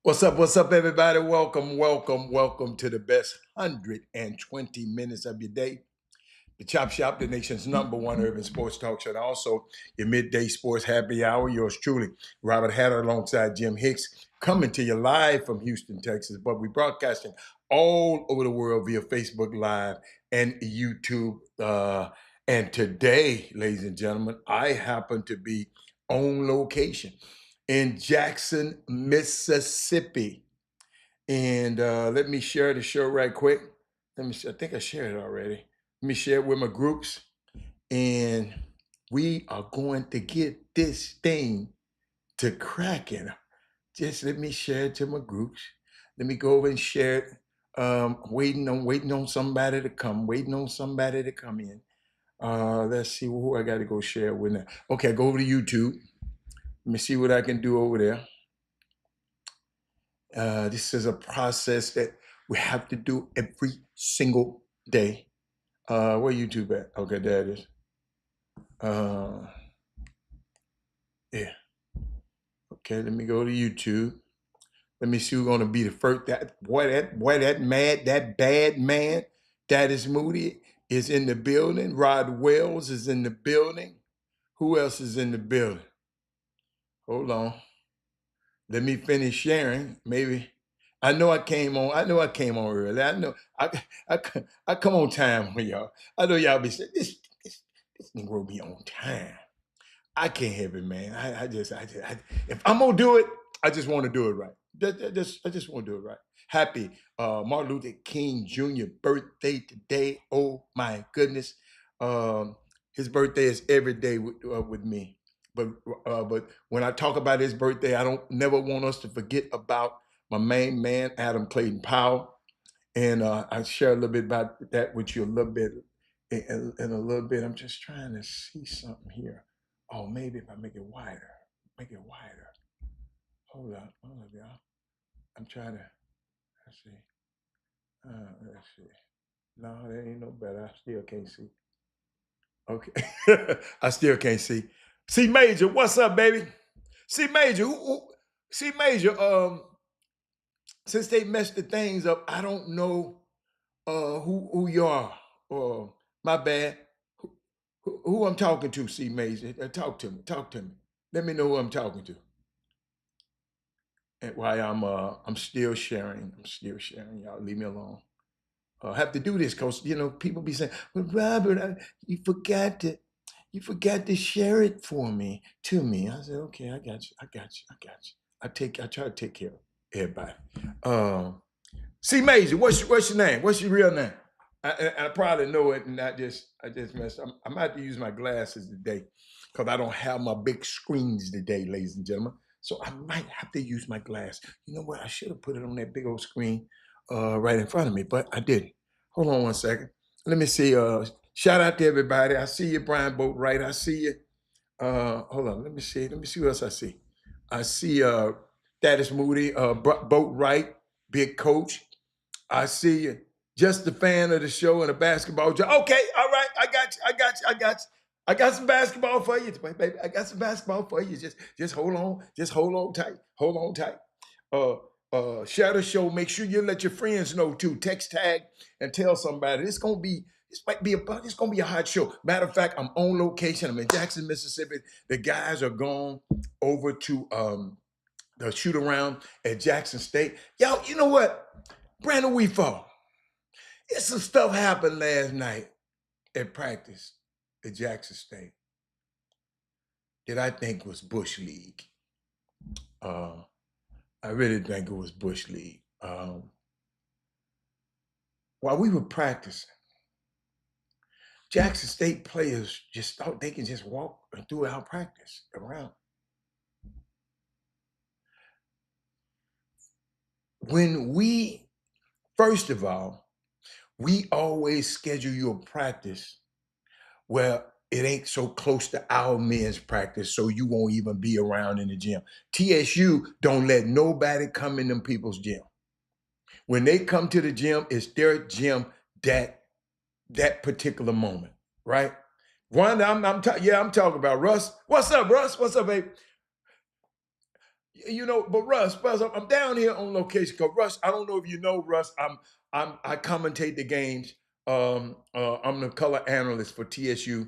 What's up, everybody? Welcome to the best 120 minutes of your day. The Chop Shop, the nation's #1 urban sports talk show, and also your midday sports happy hour. Yours truly, Robert Hatter, alongside Jim Hicks, coming to you live from Houston, Texas. But we broadcasting all over the world via Facebook Live and YouTube. And today, ladies and gentlemen, I happen to be on location in Jackson, Mississippi. And let me share the show right quick. I think I shared it already. Let me share it with my groups. And we are going to get this thing to cracking. Just let me share it to my groups. Let me go over and share it. Waiting on somebody to come, waiting on somebody to come in. Let's see who I got to go share with now. Okay, go over to YouTube. Let me see what I can do over there. This is a process that we have to do every single day. Where YouTube at? Okay, there it is. Yeah. Okay, let me go to YouTube. Let me see who's gonna be the first. That bad man, that is Moody, is in the building. Rod Wells is in the building. Who else is in the building? Hold on. Let me finish sharing. Maybe I know I came on. I know I came on early. I know I, I come on time with y'all. I know y'all be saying this Negro be on time. I can't help it, man. If I'm gonna do it, I just want to do it right. I just want to do it right. Happy Martin Luther King Jr. birthday today. Oh my goodness. His birthday is every day with me. But when I talk about his birthday, I don't never want us to forget about my main man, Adam Clayton Powell. And I share a little bit about that with you a little bit in a little bit. I'm just trying to see something here. Oh, maybe if I make it wider, make it wider. Hold up, y'all. I'm trying to. Let's see. Let's see. No, that ain't no better. I still can't see. Okay, I still can't see. C Major, what's up, baby? C Major, C Major. Since they messed the things up, I don't know who you are. My bad. Who I'm talking to, C Major? Talk to me. Talk to me. Let me know who I'm talking to. And why I'm still sharing. I'm still sharing. Y'all leave me alone. I have to do this because people be saying, "Well, Robert, you forgot to share it for me to me." I said, "Okay, I got you. I got you. I got you. I try to take care of everybody." C Major, what's your name? What's your real name? I probably know it, and I just messed up. I might have to use my glasses today because I don't have my big screens today, ladies and gentlemen. So I might have to use my glass. You know what? I should have put it on that big old screen right in front of me, but I didn't. Hold on one second. Let me see. Shout out to everybody. I see you, Brian Boatwright. I see you. Hold on. Let me see. Let me see what else I see. I see Thaddeus Moody, Boatwright, Big Coach. I see you. Just a fan of the show and a basketball job. Okay, all right. I got you. I got you. I got you. I got some basketball for you, baby. I got some basketball for you. Just hold on. Just hold on tight. Hold on tight. Uh Share the show. Make sure you let your friends know too. Text tag and tell somebody. It's gonna be a hot show. Matter of fact, I'm on location. I'm in Jackson, Mississippi. The guys are gone over to the shoot around at Jackson State. Y'all, you know what? Brandon Weefall. It's some stuff happened last night at practice at Jackson State that I think was Bush League. I really think it was Bush League. While we were practicing, Jackson State players just thought they could just walk throughout practice around. First of all, we always schedule your practice where it ain't so close to our men's practice, so you won't even be around in the gym. TSU don't let nobody come in them people's gym. When they come to the gym, it's their gym that particular moment, right? I'm talking about Russ. What's up, Russ? What's up, babe? You know, but Russ, I'm down here on location because Russ, I don't know if you know, Russ, I commentate the games. I'm the color analyst for TSU,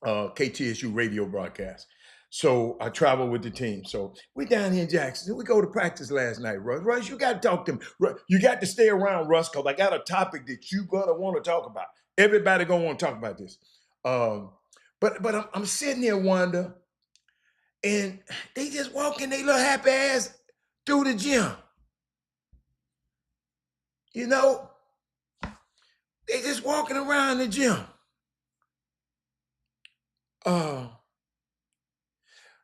KTSU radio broadcast. So I travel with the team. So we down here in Jackson. We go to practice last night, Russ. Russ, you got to talk to him. You got to stay around, Russ, because I got a topic that you gonna want to talk about. Everybody gonna want to talk about this. Um, but I'm sitting there, Wanda, and they just walking their little happy ass through the gym. You know, they just walking around the gym. Uh,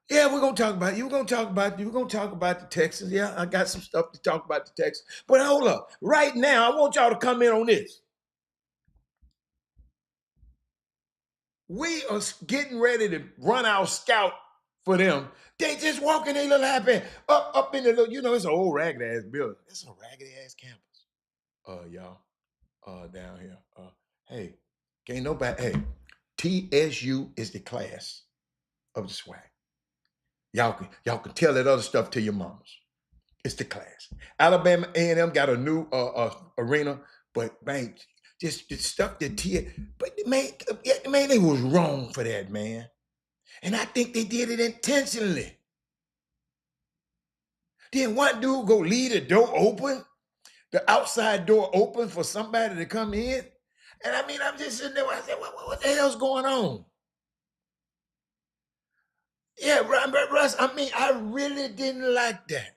yeah, we're gonna talk about you. We're gonna talk about the Texans. Yeah, I got some stuff to talk about the Texans. But hold up, right now, I want y'all to come in on this. We are getting ready to run our scout for them. They just walking their little happy up in the little, you know, it's an old ragged ass building. It's a raggedy ass campus. Y'all, down here. Hey, can't nobody. Hey, TSU is the class of the swag. Y'all can tell that other stuff to your mamas. It's the class. Alabama A&M got a new arena, but man, just the stuff that but man, they was wrong for that, man. And I think they did it intentionally. Then one dude go leave the door open, the outside door open for somebody to come in. And I mean, I'm just sitting there, I said, what the hell's going on? Yeah, Russ, I mean, I really didn't like that.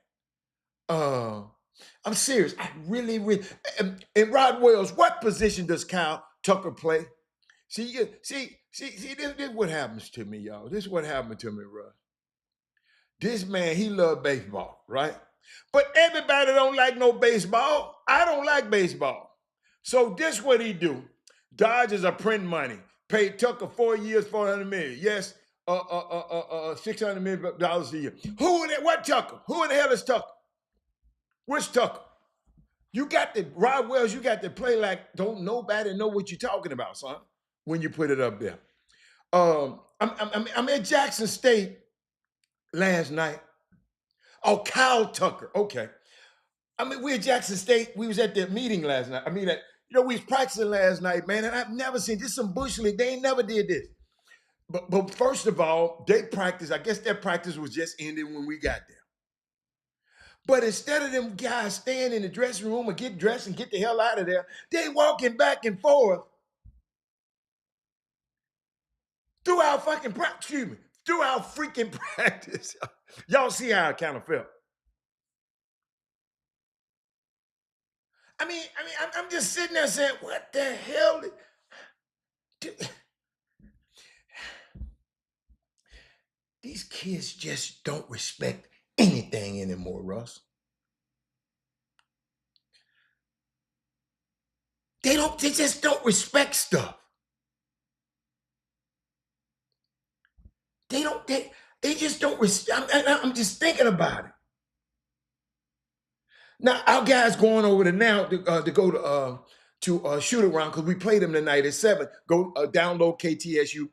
I'm serious. I really. And Rod Wells, what position does Kyle Tucker play? See, this is what happens to me, y'all. This is what happened to me, Russ. This man, he loved baseball, right? But everybody don't like no baseball. I don't like baseball. So this what he do. Dodgers are printing money. Paid Tucker 4 years, 400 million. Yes, $600 million a year. What Tucker? Who in the hell is Tucker? Which Tucker? You got to, Rod Wells, you got to play like don't nobody know what you're talking about, son, when you put it up there. I'm at Jackson State last night. Oh, Kyle Tucker. Okay. I mean, we at Jackson State. We was at their meeting last night. I mean, we was practicing last night, man, and I've never seen this. Some bush league. They ain't never did this. But first of all, they practice. I guess their practice was just ending when we got there. But instead of them guys staying in the dressing room and get dressed and get the hell out of there, they walking back and forth through our fucking through our freaking practice. Y'all see how I kind of felt. I'm just sitting there saying, what the hell? These kids just don't respect anything anymore, Russ. They just don't respect stuff. They just don't respect. I'm just thinking about it. Now our guys going over there now to go to shoot around because we played them tonight at 7. Go download KTSU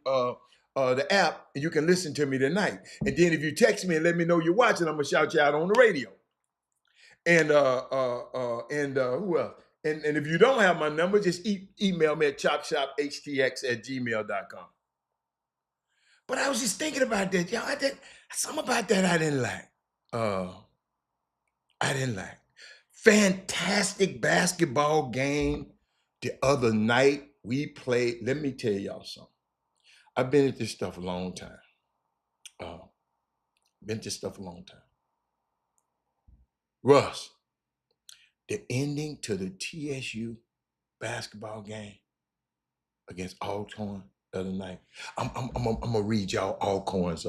the app and you can listen to me tonight. And then if you text me and let me know you're watching, I'm gonna shout you out on the radio. And who else? And if you don't have my number, just email me at chopshophtx@gmail.com. But I was just thinking about that, y'all. Something about that I didn't like. I didn't like. Fantastic basketball game the other night. We played. Let me tell y'all something. I've been at this stuff a long time. Been at this stuff a long time. Russ, the ending to the TSU basketball game against Alcorn the other night. I'm gonna read y'all Alcorn's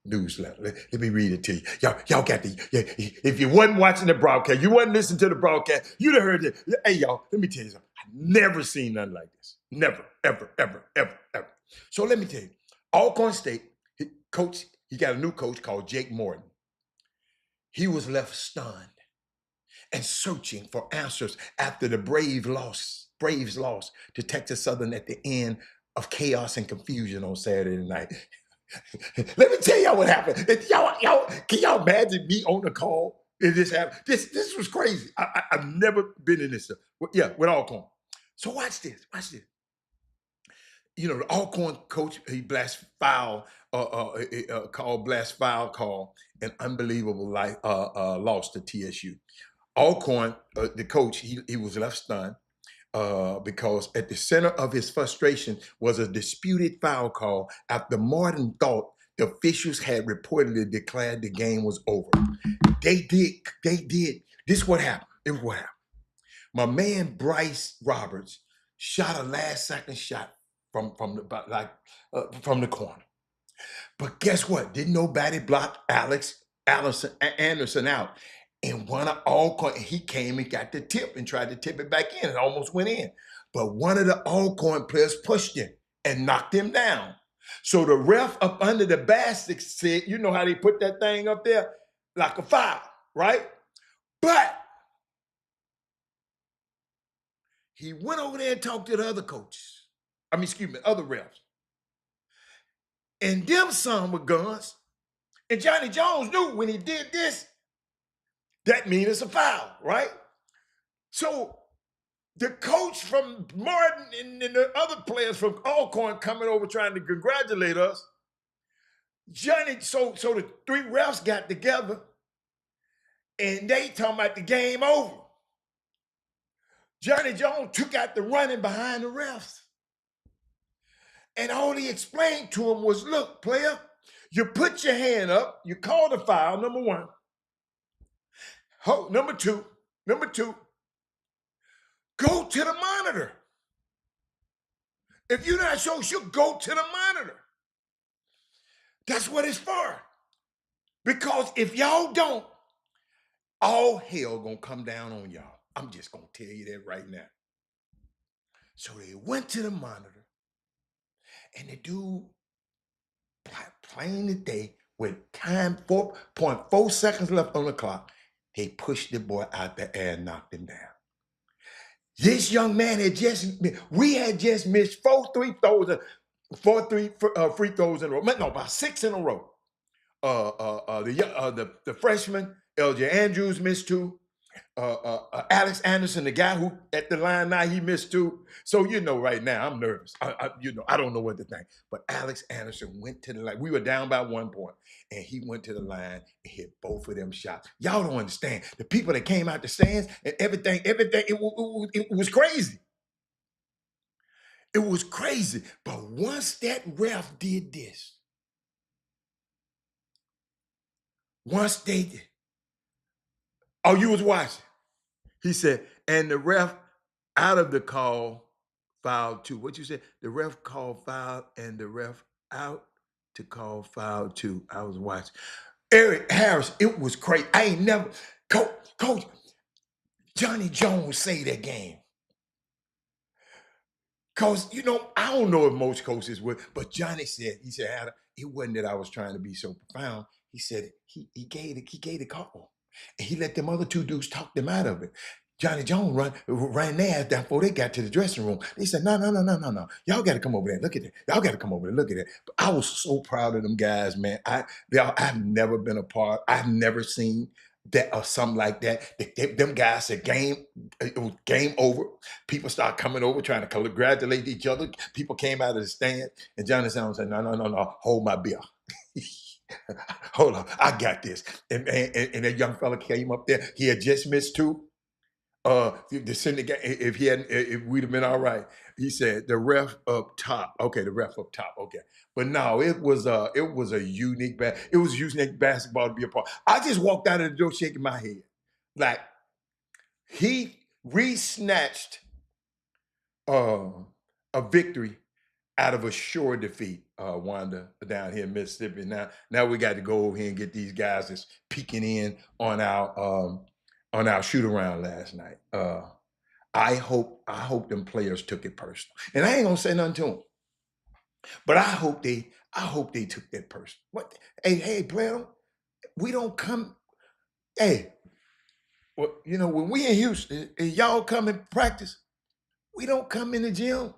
newsletter. Let me read it to you. Y'all got the. Yeah, if you wasn't watching the broadcast, you wasn't listening to the broadcast, you'd have heard it. Hey, y'all, let me tell you something. I've never seen nothing like this. Never, ever, ever, ever, ever. So let me tell you, Alcorn State coach. He got a new coach called Jake Morton. He was left stunned and searching for answers after the Braves lost to Texas Southern at the end of chaos and confusion on Saturday night. Let me tell y'all what happened. Y'all, can y'all imagine me on the call? And this happened. This was crazy. I've never been in this stuff. Yeah, with Alcorn. So watch this. Watch this. You know, the Alcorn coach, he blast foul, called blast foul call, an unbelievable loss to TSU. Alcorn, the coach, he was left stunned because at the center of his frustration was a disputed foul call after Martin thought the officials had reportedly declared the game was over. They did. This is what happened. It was what happened. My man Bryce Roberts shot a last second shot from the corner. But guess what? Didn't nobody block Anderson out? And one of Alcorn, he came and got the tip and tried to tip it back in. It almost went in. But one of the Alcorn players pushed him and knocked him down. So the ref up under the basket said, you know how they put that thing up there? Like a foul, right? But he went over there and talked to the other coaches. Other refs. And them some were guns. And Johnny Jones knew when he did this, that means it's a foul, right? So the coach from Martin and the other players from Alcorn coming over trying to congratulate us. So the three refs got together and they talking about the game over. Johnny Jones took out the running behind the refs. And all he explained to him was, look, player, you put your hand up, you call the foul, number one. Number two, go to the monitor. If you're not sure, go to the monitor. That's what it's for. Because if y'all don't, all hell gonna come down on y'all. I'm just gonna tell you that right now. So they went to the monitor, and the dude, plain the day, with time 4.4 seconds left on the clock, they pushed the boy out the air and knocked him down. This young man had just missed free throws in a row. No, about 6 in a row. The freshman, LJ Andrews, missed 2. Alex Anderson, the guy who at the line now, he missed 2. So right now I'm nervous. I don't know what to think. But Alex Anderson went to the line. We were down by 1 point, and he went to the line and hit both of them shots. Y'all don't understand. The people that came out the stands and everything. It was crazy. It was crazy. But once that ref did this, once they did, oh, you was watching. He said, and the ref out of the call foul 2. What you said? The ref called foul and the ref out to call foul 2. I was watching. Eric Harris, it was crazy. I ain't never, Coach Johnny Jones say that game. Because, I don't know if most coaches would, but Johnny said, Adam, it wasn't that I was trying to be so profound. He said he gave the call. And he let them other 2 dudes talk them out of it. Johnny Jones ran their ass down before they got to the dressing room. They said, no. Y'all got to come over there. Look at that. Y'all got to come over there. Look at that. But I was so proud of them guys, man. I've never been a part. I've never seen that or something like that. Them guys said it was game over. People start coming over trying to congratulate each other. People came out of the stand, and Johnny Jones said, no, hold my beer. Hold on, I got this. And that young fella came up there. He had just missed 2. The syndicate, if we'd have been all right, he said the ref up top. Okay, the ref up top. Okay, but no, it was a unique basketball to be a part. I just walked out of the door shaking my head, like he re-snatched a victory out of a sure defeat, Wanda, down here in Mississippi. Now we got to go over here and get these guys that's peeking in on our shoot around last night. I hope them players took it personal. And I ain't gonna say nothing to them. But I hope they took that personal. What? Hey, player, we don't come. Hey, well, when we in Houston and y'all come and practice, we don't come in the gym.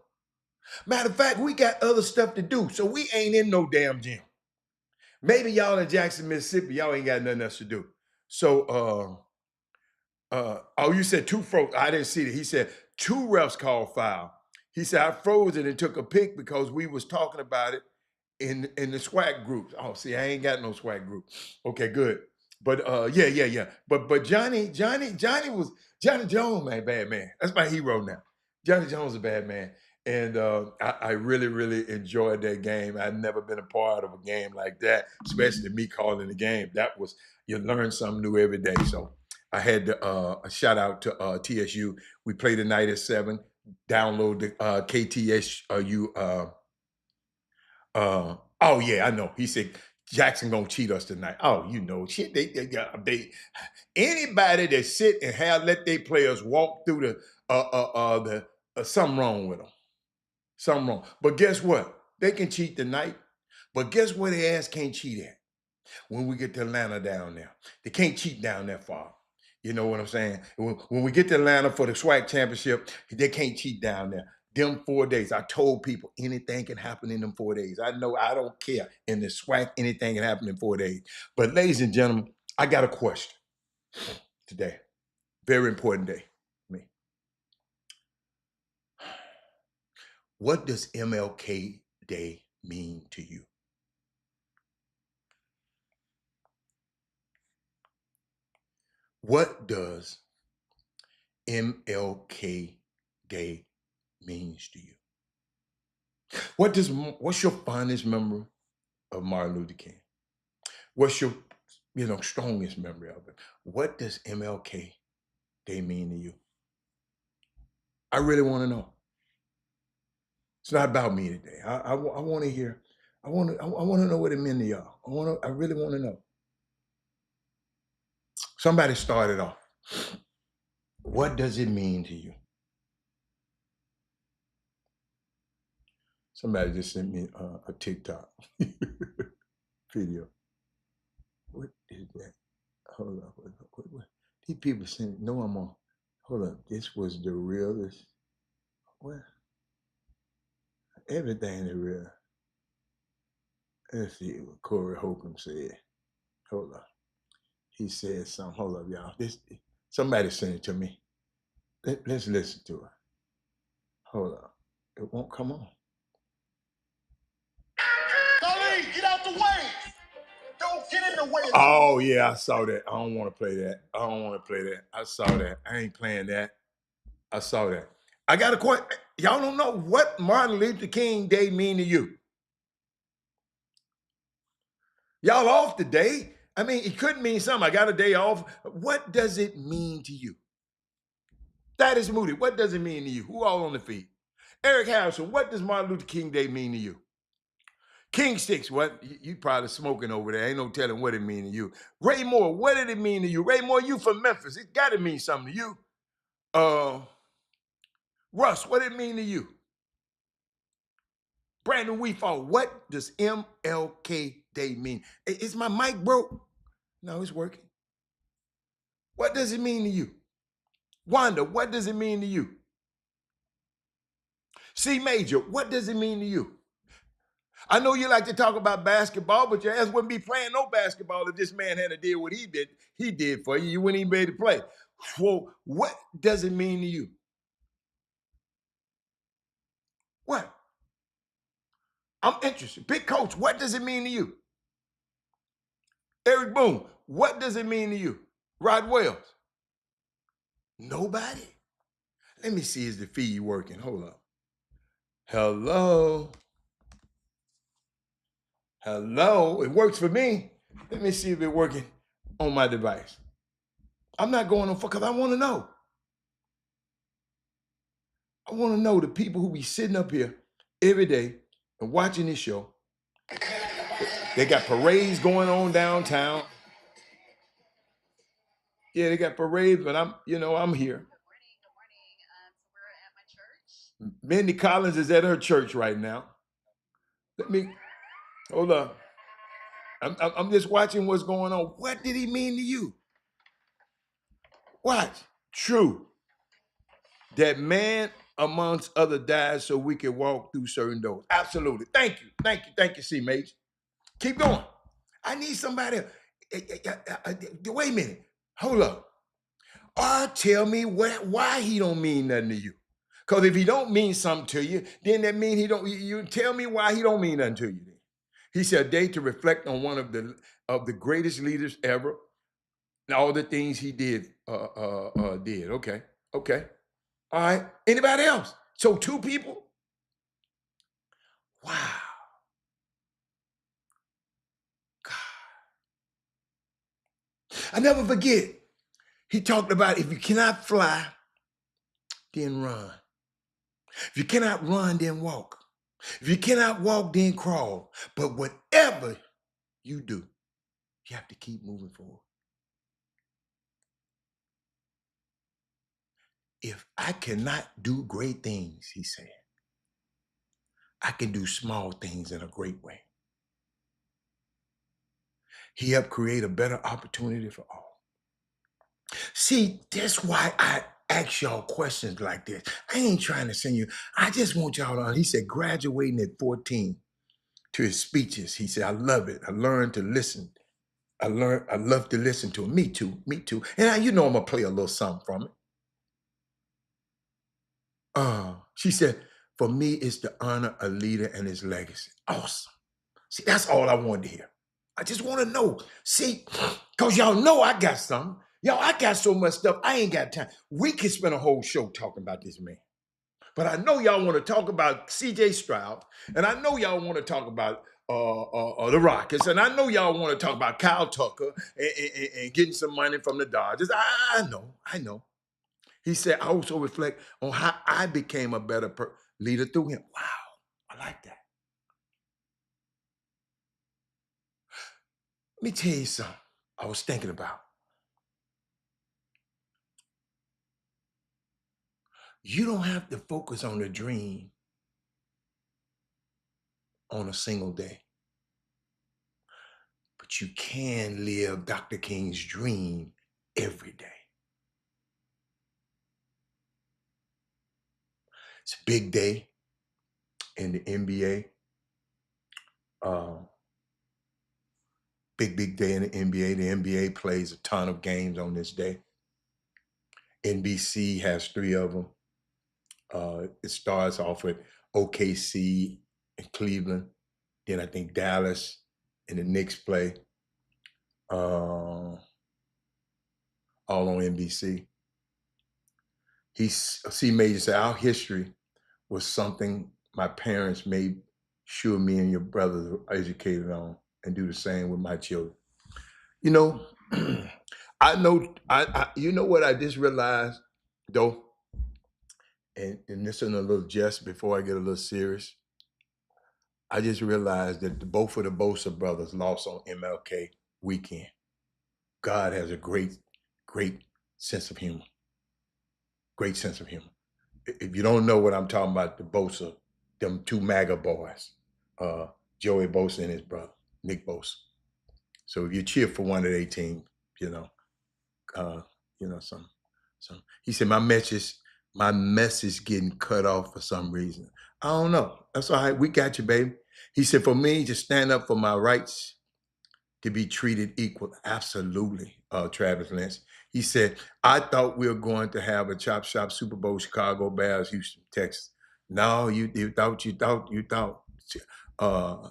Matter of fact, we got other stuff to do, so we ain't in no damn gym. Maybe y'all in Jackson, Mississippi, y'all ain't got nothing else to do. So oh, you said two froze. I didn't see it. He said two refs called foul. He said I froze it and took a pic because we was talking about it in the SWAC groups. Oh, see, I ain't got no SWAC group. Okay, good. But yeah. But Johnny Jones, man, bad man. That's my hero now. Johnny Jones is a bad man. And I really, really enjoyed that game. I've never been a part of a game like that, especially me calling the game. That was, you learn something new every day. So I had to, a shout out to TSU. We played tonight at 7. Download the KTSU. Oh yeah, I know. He said Jackson gonna cheat us tonight. Oh, you know, shit. They anybody that sit and have let their players walk through the something wrong with them. Something wrong. But guess what? They can cheat tonight. But guess where their ass can't cheat at? When we get to Atlanta down there. They can't cheat down that far. You know what I'm saying? When we get to Atlanta for the SWAC championship, they can't cheat down there. Them 4 days, I told people anything can happen in them 4 days. I know I don't care. In the SWAC, anything can happen in 4 days. But ladies and gentlemen, I got a question today. Very important day for me. What does MLK Day mean to you? What does MLK Day means to you? What's your fondest memory of Martin Luther King? What's your strongest memory of it? What does MLK Day mean to you? I really want to know. It's not about me today. I want to hear. I want to know what it meant to y'all. I really want to know. Somebody started off. What does it mean to you? Somebody just sent me a TikTok video. What is that? Hold up. What? These people sent. No, I'm on. Hold up. This was the realest. What? Everything is real. Let's see what Corey Holcomb said. Hold up. He said something. Hold up, y'all. Somebody sent it to me. Let's listen to it. Hold up. It won't come on. Darlene, get out the way. Don't get in the way. Oh, yeah, I saw that. I don't want to play that. I saw that. I ain't playing that. I saw that. I got a question. Y'all don't know what Martin Luther King Day mean to you. Y'all off today. I mean, it could mean something. I got a day off. What does it mean to you? That is Moody. What does it mean to you? Who all on the feed? Eric Harrison, what does Martin Luther King Day mean to you? King Sticks, what? You probably smoking over there. Ain't no telling what it mean to you. Ray Moore, what did it mean to you? Ray Moore, you from Memphis. It got to mean something to you. Russ, what did it mean to you? Brandon Weefall, what does MLK Day mean? Is my mic broke? No, it's working. What does it mean to you? Wanda, what does it mean to you? C Major, what does it mean to you? I know you like to talk about basketball, but your ass wouldn't be playing no basketball if this man had to do what he did for you. You wouldn't even be able to play. Well, what does it mean to you? What? I'm interested. Big Coach, what does it mean to you? Eric Boone, what does it mean to you? Rod Wells? Nobody? Let me see, is the feed working? Hold up. Hello? Hello? It works for me. Let me see if it's working on my device. I'm not going on because I want to know. I want to know the people who be sitting up here every day and watching this show. They got parades going on downtown. Yeah, they got parades, but I'm here. Good morning. So we're at my church. Mindy Collins is at her church right now. Let me hold up. I'm just watching what's going on. What did he mean to you? Watch. True. That man amongst other died so we can walk through certain doors. Absolutely. Thank you, C Mage. Keep going. I need somebody. Wait a minute. Hold up. Or tell me why he don't mean nothing to you. Because if he don't mean something to you, then that means he don't. You tell me why he don't mean nothing to you. Then he said a day to reflect on one of the greatest leaders ever, and all the things he did. Okay, okay, all right. Anybody else? So two people. Wow. I never forget. He talked about if you cannot fly, then run. If you cannot run, then walk. If you cannot walk, then crawl. But whatever you do, you have to keep moving forward. If I cannot do great things, he said, I can do small things in a great way. He helped create a better opportunity for all. See, that's why I ask y'all questions like this. I ain't trying to send you. I just want y'all to. He said, graduating at 14 to his speeches. He said, I love it. I learned to listen. I love to listen to him. Me too. Me too. And I'm gonna play a little something from it. She said, for me, it's to honor a leader and his legacy. Awesome. See, that's all I wanted to hear. I just want to know. See, because y'all know I got something. Y'all, I got so much stuff. I ain't got time. We could spend a whole show talking about this man. But I know y'all want to talk about CJ Stroud, and I know y'all want to talk about the Rockets, and I know y'all want to talk about Kyle Tucker and getting some money from the Dodgers. I know. He said, I also reflect on how I became a better leader through him. Wow, I like that. Let me tell you something I was thinking about. You don't have to focus on the dream on a single day, but you can live Dr. King's dream every day. It's a big day in the NBA. Big day in the NBA. The NBA plays a ton of games on this day. NBC has 3 of them. It starts off with OKC and Cleveland. Then I think Dallas and the Knicks play all on NBC. C. Major said, our history was something my parents made sure me and your brothers were educated on, and do the same with my children. You know, I know, you know what I just realized though, and this is a little jest before I get a little serious. I just realized that both of the Bosa brothers lost on MLK weekend. God has a great, great sense of humor. Great sense of humor. If you don't know what I'm talking about, the Bosa, them 2 MAGA boys, uh, Joey Bosa and his brother, Nick Bosa. So if you cheer for one of their teams, you know, uh, some. He said my message getting cut off for some reason. I don't know. That's all right. We got you, baby. He said, for me to stand up for my rights to be treated equal. Absolutely, Travis Lynch. He said, I thought we were going to have a Chop Shop Super Bowl, Chicago Bears, Houston, Texas. No, you thought. Uh,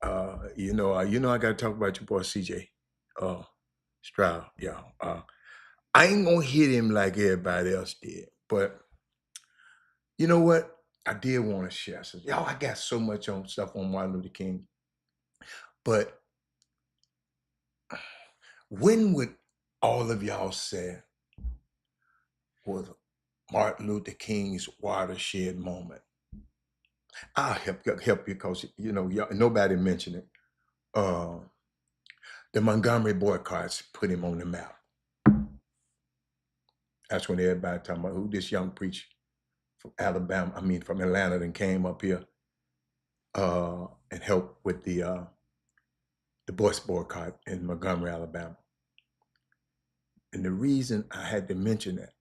I got to talk about your boy CJ Stroud. Yeah. I ain't gonna hit him like everybody else did, but you know what? I did want to share some. Y'all, I got so much on stuff on Martin Luther King, but when would all of y'all say was Martin Luther King's watershed moment? I'll help you because nobody mentioned it. Uh, the Montgomery boycotts put him on the map. That's when everybody talking about who this young preacher from from Atlanta, that came up here and helped with the bus boycott in Montgomery, Alabama. And the reason I had to mention that,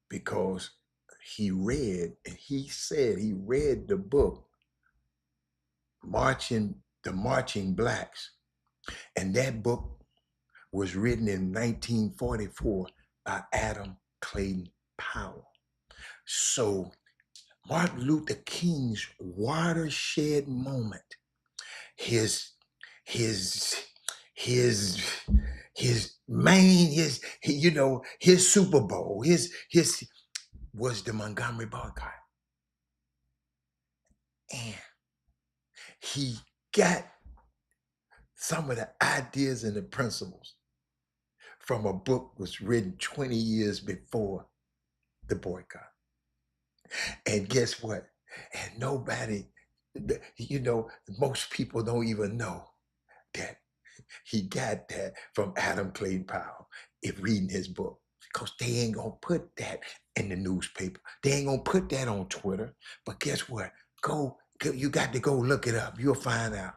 because he said he read the book, Marching The Marching Blacks. And that book was written in 1944 by Adam Clayton Powell. So Martin Luther King's watershed moment, his his his his Super Bowl, his was the Montgomery boycott. And he got some of the ideas and the principles from a book was written 20 years before the boycott. And guess what? And nobody, most people don't even know that he got that from Adam Clayton Powell if reading his book. Because they ain't gonna put that in the newspaper. They ain't gonna put that on Twitter. But guess what? You got to go look it up. You'll find out.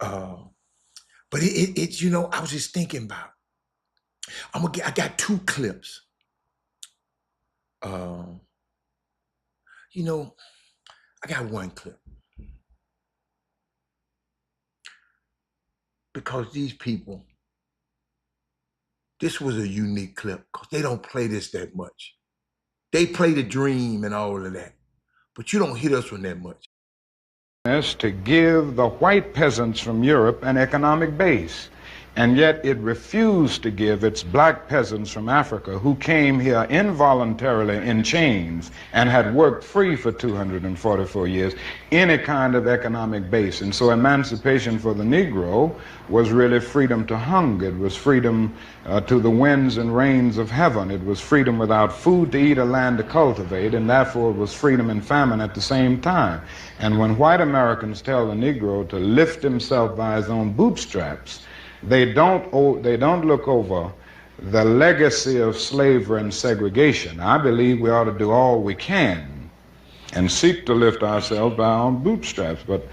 But it's I was just thinking about. I got two clips. I got one clip because these people. This was a unique clip because they don't play this that much. They play the dream and all of that, but you don't hear this one that much. To give the white peasants from Europe an economic base. And yet it refused to give its black peasants from Africa, who came here involuntarily in chains and had worked free for 244 years, any kind of economic base. And so emancipation for the Negro was really freedom to hunger. It was freedom to the winds and rains of heaven. It was freedom without food to eat or land to cultivate, and therefore it was freedom and famine at the same time. And when white Americans tell the Negro to lift himself by his own bootstraps, they don't look over the legacy of slavery and segregation. I believe we ought to do all we can and seek to lift ourselves by our own bootstraps. But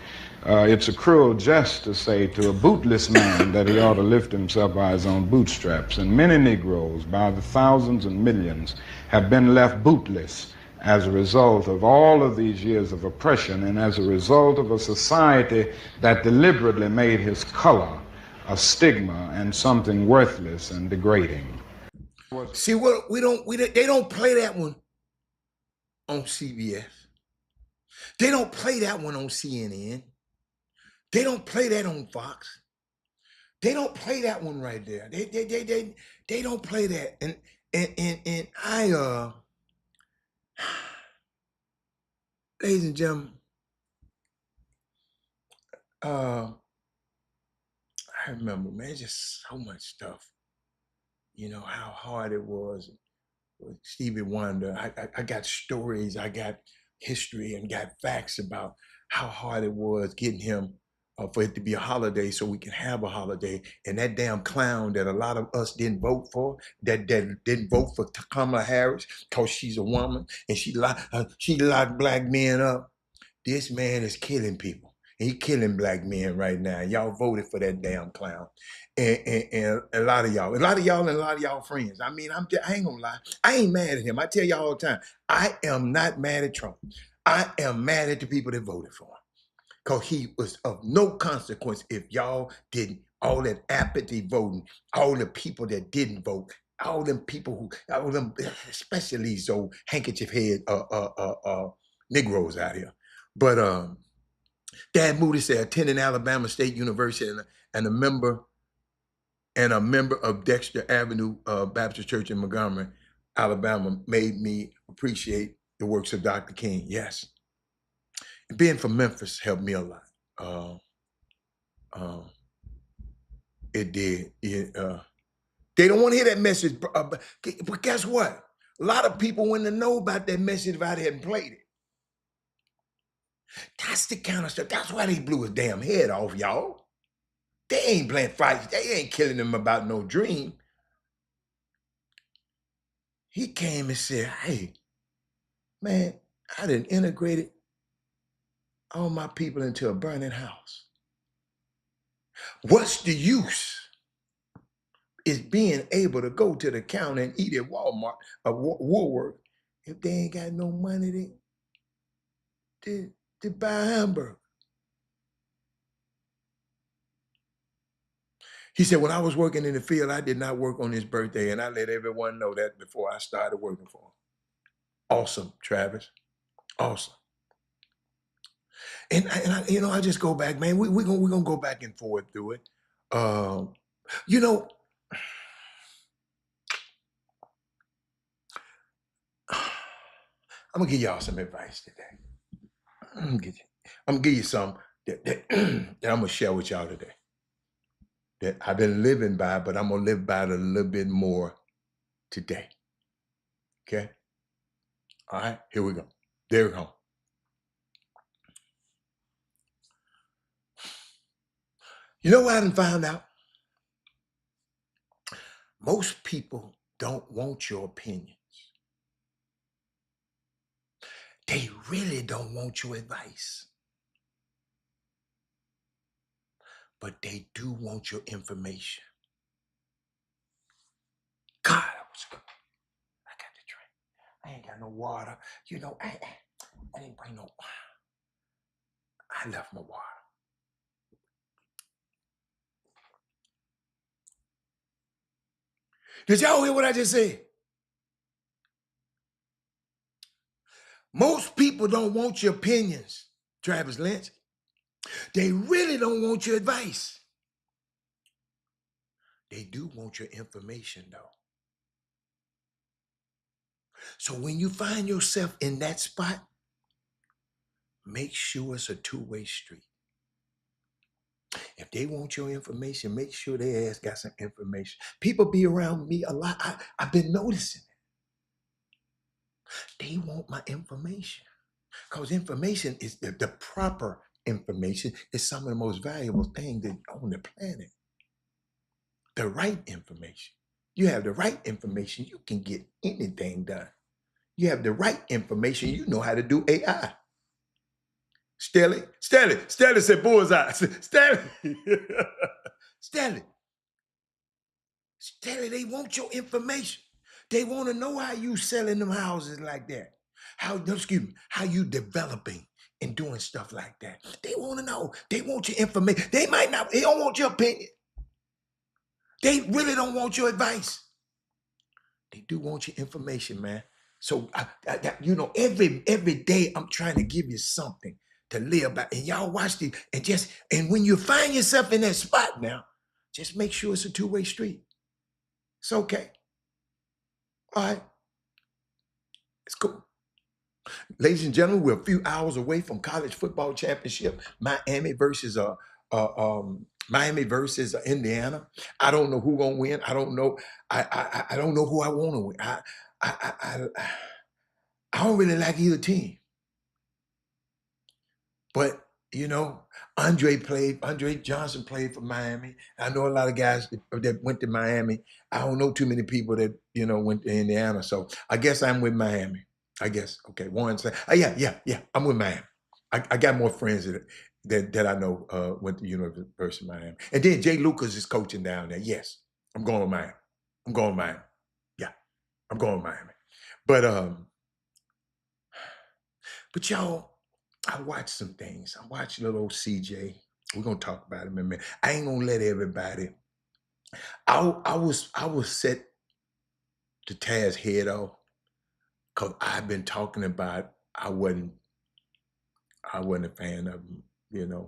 it's a cruel jest to say to a bootless man that he ought to lift himself by his own bootstraps. And many Negroes, by the thousands and millions, have been left bootless as a result of all of these years of oppression and as a result of a society that deliberately made his color a stigma and something worthless and degrading. See, they don't play that one on CBS. They don't play that one on CNN. They don't play that on Fox. They don't play that one right there. They don't play that. And I ladies and gentlemen, I remember, man, just so much stuff. How hard it was with Stevie Wonder. I got stories, I got history, and got facts about how hard it was getting him for it to be a holiday so we can have a holiday. And that damn clown that a lot of us didn't vote for, that didn't vote for Kamala Harris because she's a woman and she locked black men up. This man is killing people. He killing black men right now. Y'all voted for that damn clown. And a lot of y'all and a lot of y'all friends. I mean, I ain't gonna lie. I ain't mad at him. I tell y'all all the time, I am not mad at Trump. I am mad at the people that voted for him. Because he was of no consequence if y'all didn't, all that apathy voting, all the people that didn't vote, all them people all them, especially these old handkerchief head Negroes out here. But Dad Moody said, attending Alabama State University and a member of Dexter Avenue Baptist Church in Montgomery, Alabama, made me appreciate the works of Dr. King. Yes. Being from Memphis helped me a lot. It did. They don't want to hear that message. But guess what? A lot of people wouldn't know about that message if I hadn't played it. That's the kind of stuff. That's why they blew his damn head off, y'all. They ain't playing fights. They ain't killing him about no dream. He came and said, hey, man, I done integrated all my people into a burning house. What's the use? Is being able to go to the counter and eat at Walmart or Woolworth if they ain't got no money. They, to buy a hamburger. He said, when I was working in the field, I did not work on his birthday, and I let everyone know that before I started working for him. Awesome, Travis. Awesome. I just go back, man. We're gonna go back and forth through it. Um, you know, I'm gonna give y'all some advice today. I'm gonna give you some that I'm gonna share with y'all today. That I've been living by, but I'm gonna live by it a little bit more today. Okay. All right. Here we go. There we go. You know what I done found out? Most people don't want your opinions. They really don't want your advice, but they do want your information. God, that was good. I got the drink. I ain't got no water. I didn't bring no. I left my water. Did y'all hear what I just said? Most people don't want your opinions, Travis Lynch. They really don't want your advice. They do want your information, though. So when you find yourself in that spot, make sure it's a two-way street. If they want your information, make sure their ass got some information. People be around me a lot. I've been noticing it. They want my information because information is the proper information is some of the most valuable things that on the planet. The right information. You have the right information, you can get anything done. You have the right information, you know how to do AI. Stelly said bullseye. Stelly, Stelly, they want your information. They want to know how you selling them houses like that. How you developing and doing stuff like that. They want to know. They want your information. They don't want your opinion. They really don't want your advice. They do want your information, man. So every day I'm trying to give you something to live by. And y'all watch this and when you find yourself in that spot now, just make sure it's a two-way street. It's okay. All right. It's cool. Ladies and gentlemen, we're a few hours away from college football championship. Miami versus Indiana. I don't know who gonna win. I don't know. I don't know who I want to win. I don't really like either team. But Andre Johnson played for Miami. I know a lot of guys that went to Miami. I don't know too many people that went to Indiana. So I guess I'm with Miami. I guess. Okay. Warren said, yeah. I'm with Miami. I got more friends that I know went to University of Miami. And then Jay Lucas is coaching down there. Yes. I'm going with Miami. I'm going with Miami. Yeah. I'm going with Miami. But y'all, I watched some things. I watched little old CJ. We're gonna talk about him in a minute. I ain't gonna let everybody. I was set to Taz head off because I've been talking about I wasn't a fan of him,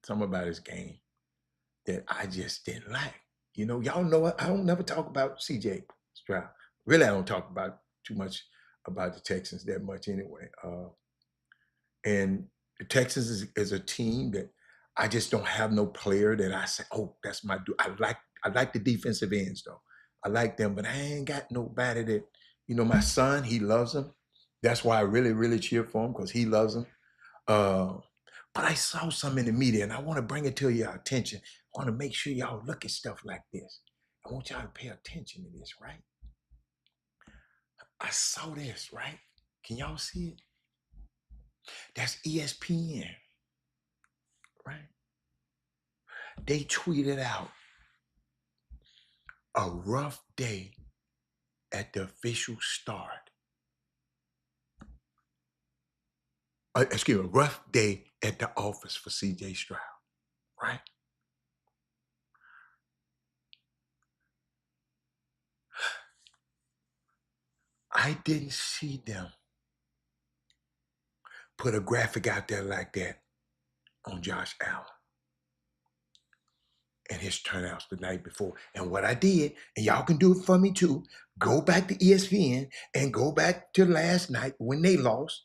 some about his game that I just didn't like. Y'all know I don't never talk about CJ Stroud. Really, I don't talk about too much about the Texans that much anyway. And the Texans is a team that I just don't have no player that I say, oh, that's my dude. I like the defensive ends though. I like them, but I ain't got nobody that, my son, he loves them. That's why I really, really cheer for him because he loves them. But I saw some in the media and I want to bring it to your attention. I want to make sure y'all look at stuff like this. I want y'all to pay attention to this, right? I saw this, right? Can y'all see it? That's ESPN, right? They tweeted out a rough day at the official start. A rough day at the office for CJ Stroud, right? I didn't see them put a graphic out there like that on Josh Allen and his turnouts the night before. And what I did, and y'all can do it for me too, go back to ESPN and go back to last night when they lost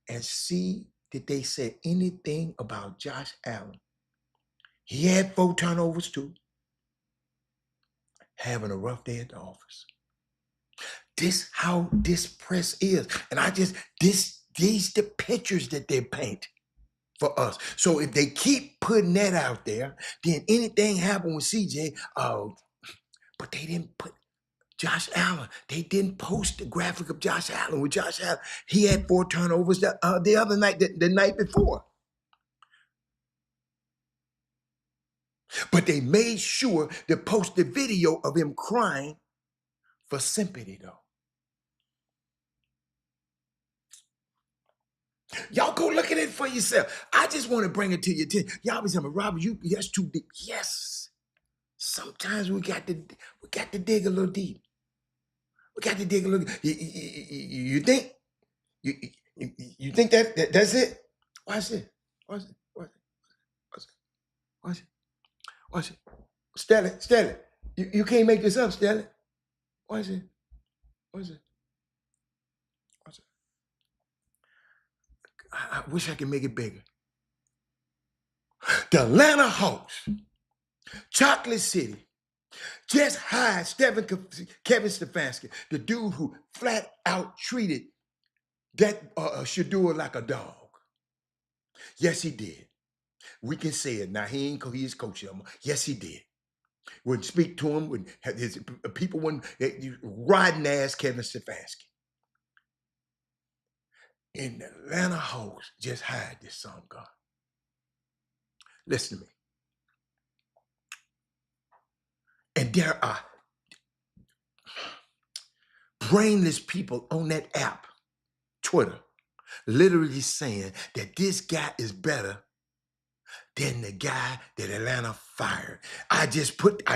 and see did they say anything about Josh Allen. He had 4 turnovers too, having a rough day at the office. This how this press is. And these the pictures that they paint for us. So if they keep putting that out there, then anything happen with CJ, but they didn't put Josh Allen. They didn't post the graphic of Josh Allen. With Josh Allen, he had 4 turnovers the other night, the night before. But they made sure to post the video of him crying for sympathy, though. Y'all go look at it for yourself. I just want to bring it to your attention. Y'all be saying, Robert, that's too deep. Yes. Sometimes we got to dig a little deep. We got to dig a little. You think you think that's it? Watch it. Watch it. Watch it. Watch it. Watch it. Steady. You can't make this up, Steady. Watch it. Watch it. Watch it. I wish I could make it bigger. The Atlanta Hawks, Chocolate City, just hired Kevin Stefanski, the dude who flat out treated that Shador like a dog. Yes, he did. We can say it now. He ain't his coach anymore. Yes, he did. Wouldn't speak to him. Wouldn't his people wouldn't riding ass Kevin Stefanski. And the Atlanta Hawks just hired this son God. Listen to me. And there are brainless people on that app, Twitter, literally saying that this guy is better than the guy that Atlanta fired. I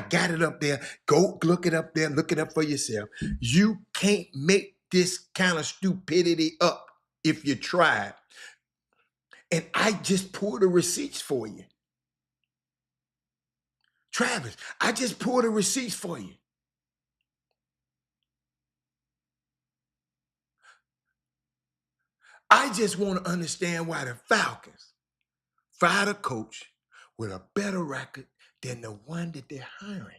got it up there. Go look it up there. Look it up for yourself. You can't make this kind of stupidity up if you try. And I just pulled the receipts for you. Travis, I just pulled the receipts for you. I just want to understand why the Falcons fired a coach with a better record than the one that they're hiring.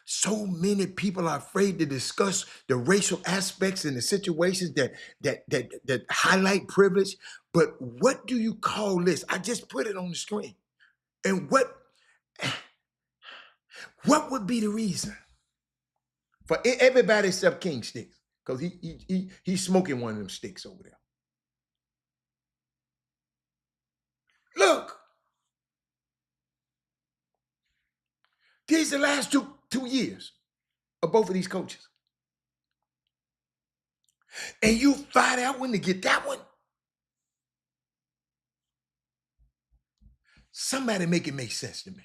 So many people are afraid to discuss the racial aspects and the situations that highlight privilege. But what do you call this? I just put it on the screen. And what would be the reason for everybody except King Sticks? Because he's smoking one of them sticks over there. Look, these are the last two years of both of these coaches. And you find out when to get that one. Somebody make it make sense to me.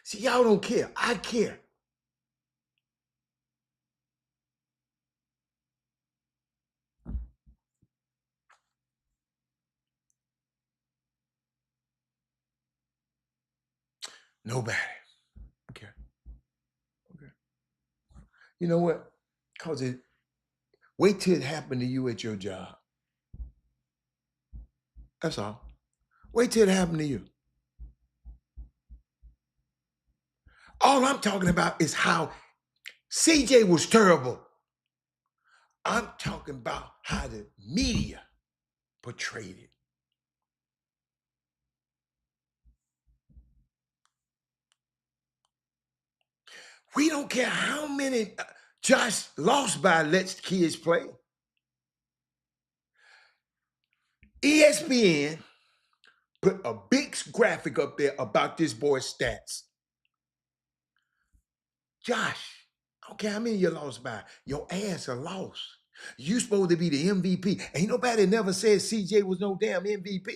See, y'all don't care. I care. Nobody. Okay. You know what? Wait till it happened to you at your job. That's all. Wait till it happened to you. All I'm talking about is how CJ was terrible. I'm talking about how the media portrayed it. We don't care how many Josh lost by lets kids play. ESPN put a big graphic up there about this boy's stats. Josh, I don't care how many you lost by. Your ass are lost. You supposed to be the MVP. Ain't nobody never said CJ was no damn MVP.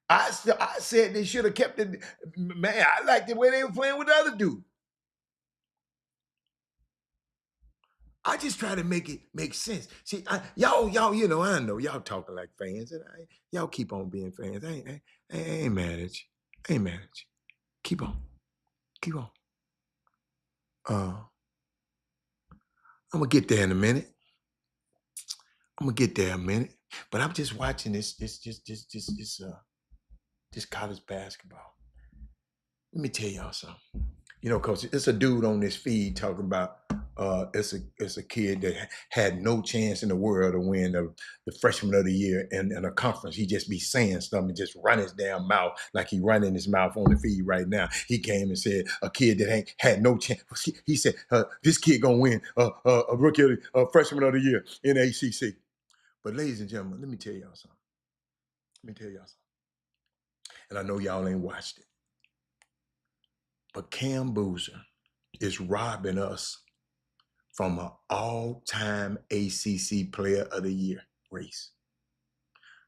I said they should have kept it. Man, I liked the way they were playing with the other dude. I just try to make it make sense. See, y'all, you know, I know y'all talking like fans, and y'all keep on being fans. I ain't mad at you. I ain't mad at you. Keep on, keep on. I'm gonna get there in a minute. I'm gonna get there in a minute. But I'm just watching this college basketball. Let me tell y'all something. You know, Coach, it's a dude on this feed talking about it's a kid that had no chance in the world to win the freshman of the year in a conference. He just be saying something and just run his damn mouth like he running his mouth on the feed right now. He came and said a kid that ain't had no chance. He said this kid gonna win a rookie freshman of the year in ACC. But ladies and gentlemen, let me tell y'all something. Let me tell y'all something. And I know y'all ain't watched it. But Cam Boozer is robbing us from an all-time ACC Player of the Year race.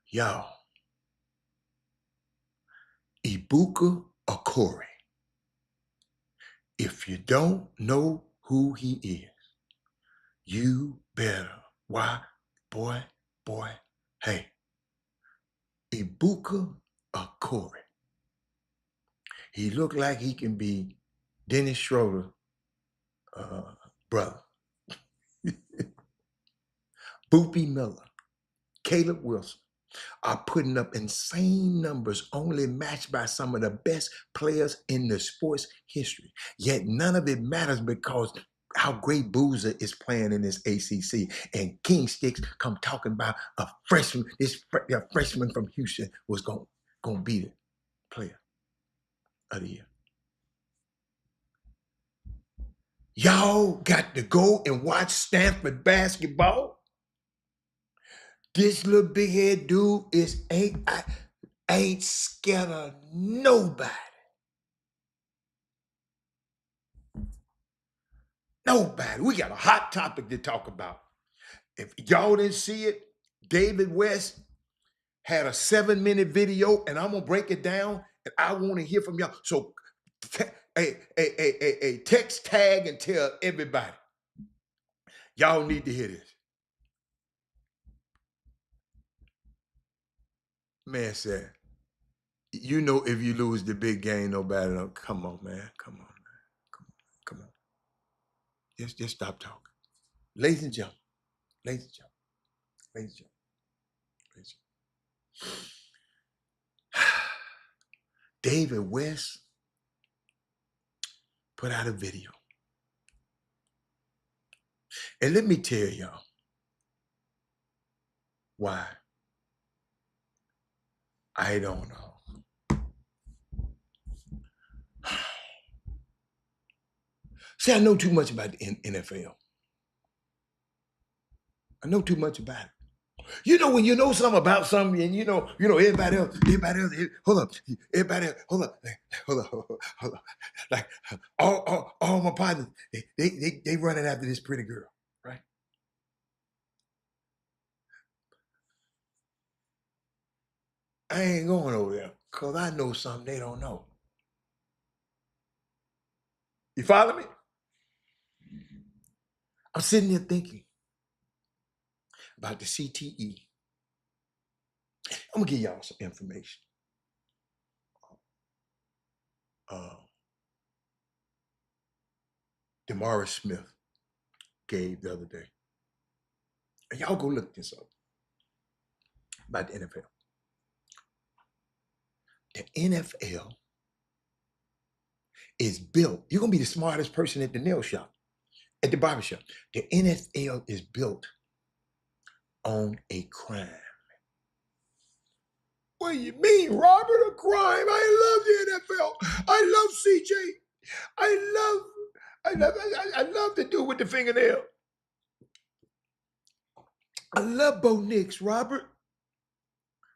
Y'all, Ibuka Okore, if you don't know who he is, you better. Why? Boy, hey, Ibuka Okore. He looked like he can be Dennis Schroeder, brother. Boopy Miller, Caleb Wilson are putting up insane numbers only matched by some of the best players in the sports history. Yet none of it matters because how great Boozer is playing in this ACC. And King Sticks come talking about a freshman, a freshman from Houston was going to be the player of the year. Y'all got to go and watch Stanford basketball. This little big head dude ain't scared of nobody. Nobody. We got a hot topic to talk about. If y'all didn't see it, David West had a 7-minute video, and I'm gonna break it down, and I want to hear from y'all. So, text, tag, and tell everybody. Y'all need to hear this. Man said, you know, if you lose the big game, nobody don't. Come on, man. Come on, man. Come on. Just stop talking. Ladies and gentlemen. Ladies and gentlemen. Ladies and gentlemen. Ladies and gentlemen. David West put out a video. And let me tell y'all why. I don't know. See, I know too much about the NFL. I know too much about it. You know, when you know something about something, and you know, everybody else, hold up, like all my partners, they running after this pretty girl, right? I ain't going over there because I know something they don't know. You follow me? I'm sitting there thinking about the CTE. I'm gonna give y'all some information. DeMaurice Smith gave the other day. And y'all go look this up about the NFL. The NFL is built. You're gonna be the smartest person at the nail shop, at the barber shop. The NFL is built on a crime. What do you mean, Robert? A crime? I love the NFL. I love CJ. I love the dude with the fingernail. I love Bo Nix, Robert.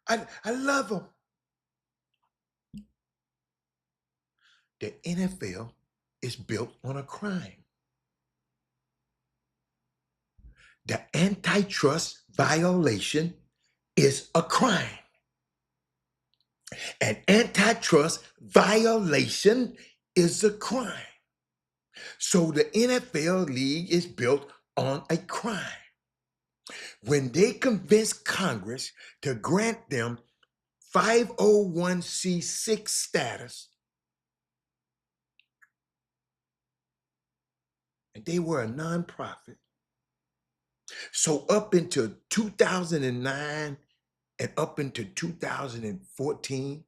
I love him. The NFL is built on a crime. The antitrust violation is a crime. An antitrust violation is a crime. So the NFL league is built on a crime. When they convinced Congress to grant them 501c6 status, and they were a nonprofit. So up until 2009 and up into 2014,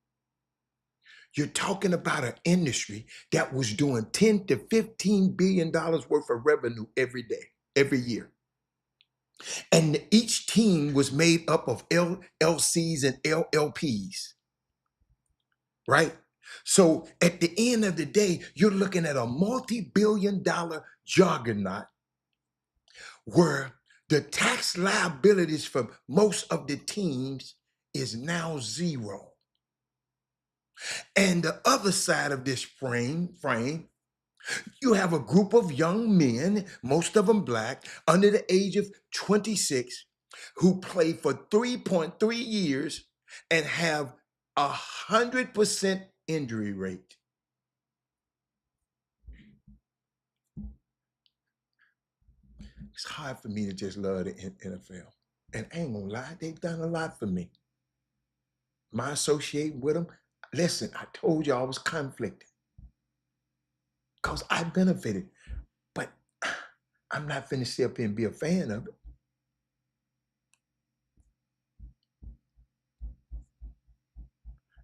you're talking about an industry that was doing 10 to $15 billion worth of revenue every day, every year. And each team was made up of LLCs and LLPs, right? So at the end of the day, you're looking at a multi-billion-dollar juggernaut where the tax liabilities for most of the teams is now zero. And the other side of this frame, you have a group of young men, most of them black, under the age of 26, who play for 3.3 years and have 100% injury rate. It's hard for me to just love the NFL. And I ain't gonna lie, they've done a lot for me. My associating with them, listen, I told you I was conflicted because I benefited, but I'm not finna sit up here and be a fan of it.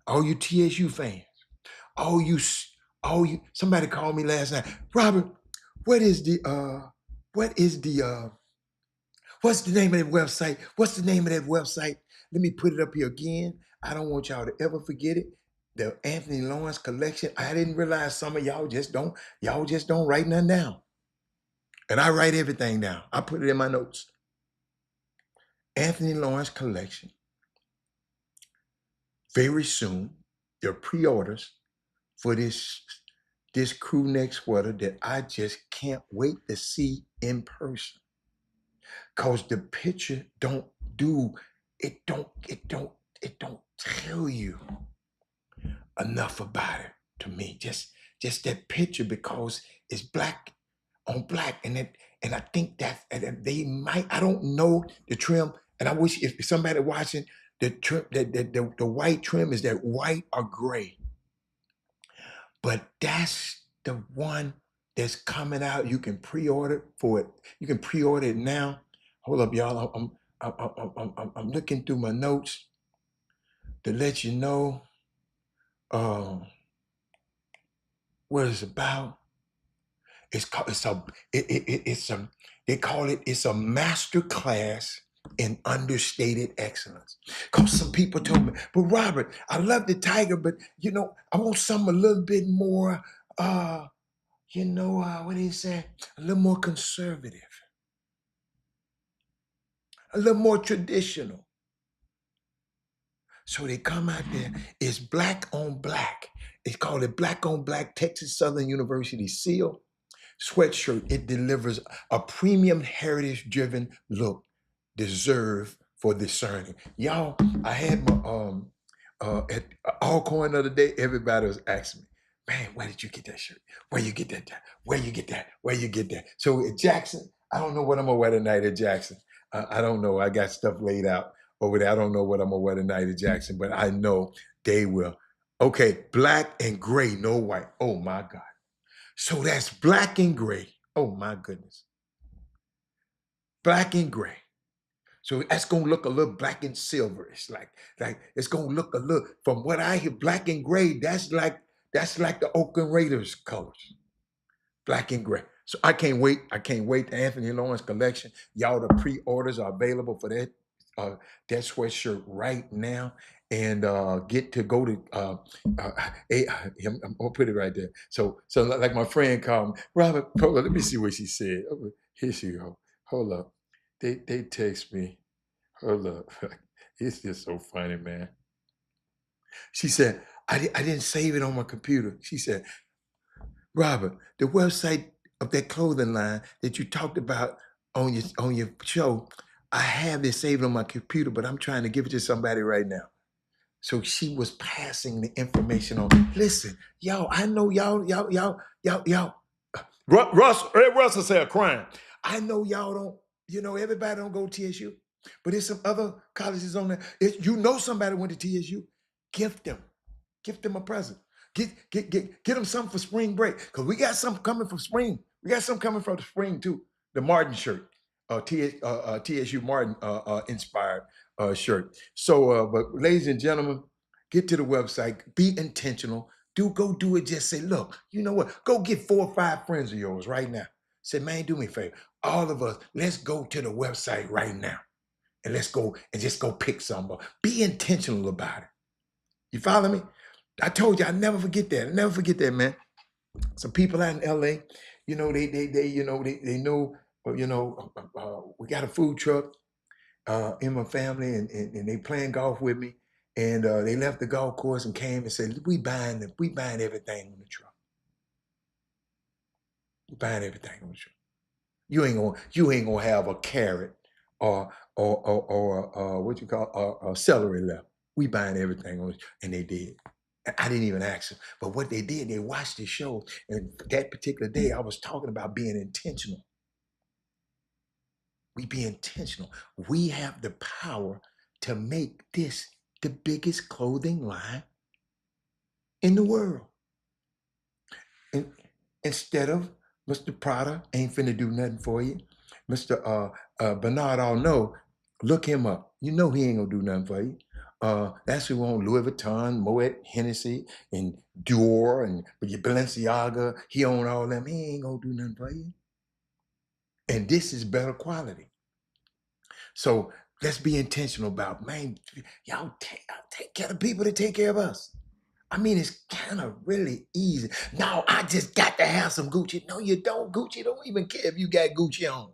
All you TSU fans, all you, somebody called me last night, Robert, what's the name of that website? What's the name of that website? Let me put it up here again. I don't want y'all to ever forget it. The Anthony Lawrence collection. I didn't realize some of y'all just don't write nothing down. And I write everything down. I put it in my notes. Anthony Lawrence collection. Very soon, your pre-orders for this crew neck sweater that I just can't wait to see in person. Cause the picture don't tell you enough about it to me. Just that picture, because it's black on black, and I think that they might, I don't know the trim, and I wish if somebody watching the trim, the white trim, is that white or gray? But that's the one that's coming out. You can pre-order for it. You can pre-order it now. Hold up, y'all. I'm looking through my notes to let you know what it's about. They call it's a master class in understated excellence. Because some people told me, but Robert, I love the tiger, but I want something a little bit more, what do you say? A little more conservative, a little more traditional. So they come out there, it's black on black. It's called a black on black Texas Southern University seal sweatshirt. It delivers a premium heritage-driven look deserved for discerning. Y'all, I had my at Alcorn the other day, everybody was asking me, man, where did you get that shirt? Where you get that? Where you get that? Where you get that? So at Jackson, I don't know what I'm gonna wear tonight at Jackson. I don't know. I got stuff laid out over there. I don't know what I'm gonna wear tonight at Jackson, but I know they will. Okay, black and gray, no white. Oh my God. So that's black and gray. Oh my goodness. Black and gray. So that's gonna look a little black and silver. It's like it's gonna look a little, from what I hear, black and gray. That's like the Oakland Raiders colors. Black and gray. So I can't wait. The Anthony Lawrence collection. Y'all, the pre-orders are available for that sweatshirt right now. And get to go to I'm gonna put it right there. So like my friend called me, Robert, hold on, let me see what she said. Here she go. Hold up. They text me. Hold up. It's just so funny, man. She said, I didn't save it on my computer. She said, Robert, the website of that clothing line that you talked about on your show, I have it saved on my computer, but I'm trying to give it to somebody right now. So she was passing the information on. Listen, y'all, I know y'all. Russell said a crime. I know y'all don't, everybody don't go to TSU, but there's some other colleges on there. If you know somebody went to TSU, gift them. Gift them a present. Get them something for spring break. Because we got something coming for spring. We got something coming for the spring too. The Martin shirt. TSU Martin inspired shirt. So, but ladies and gentlemen, get to the website. Be intentional. Go do it. Just say, look, you know what? Go get 4 or 5 friends of yours right now. Say, man, do me a favor. All of us, let's go to the website right now. And let's go and just go pick some. Be intentional about it. You follow me? I told you I never forget that. I never forget that, man. Some people out in LA, they know, we got a food truck in my family, and they playing golf with me, and they left the golf course and came and said, we buying everything on the truck. We buying everything on the truck. You ain't gonna have a carrot or what you call a celery left. We buying everything on, and they did. I didn't even ask them, but what they did, they watched the show, and that particular day, I was talking about being intentional. We be intentional. We have the power to make this the biggest clothing line in the world. And instead of Mr. Prada ain't finna do nothing for you, Mr. Bernard Arnault, look him up. You know he ain't gonna do nothing for you. That's who on Louis Vuitton, Moet, Hennessy, and Dior, and Balenciaga. He own all them. He ain't gonna do nothing for you. And this is better quality. So let's be intentional about, man, y'all take care of people that take care of us. I mean, it's kind of really easy. No, I just got to have some Gucci. No, you don't. Gucci don't even care if you got Gucci on.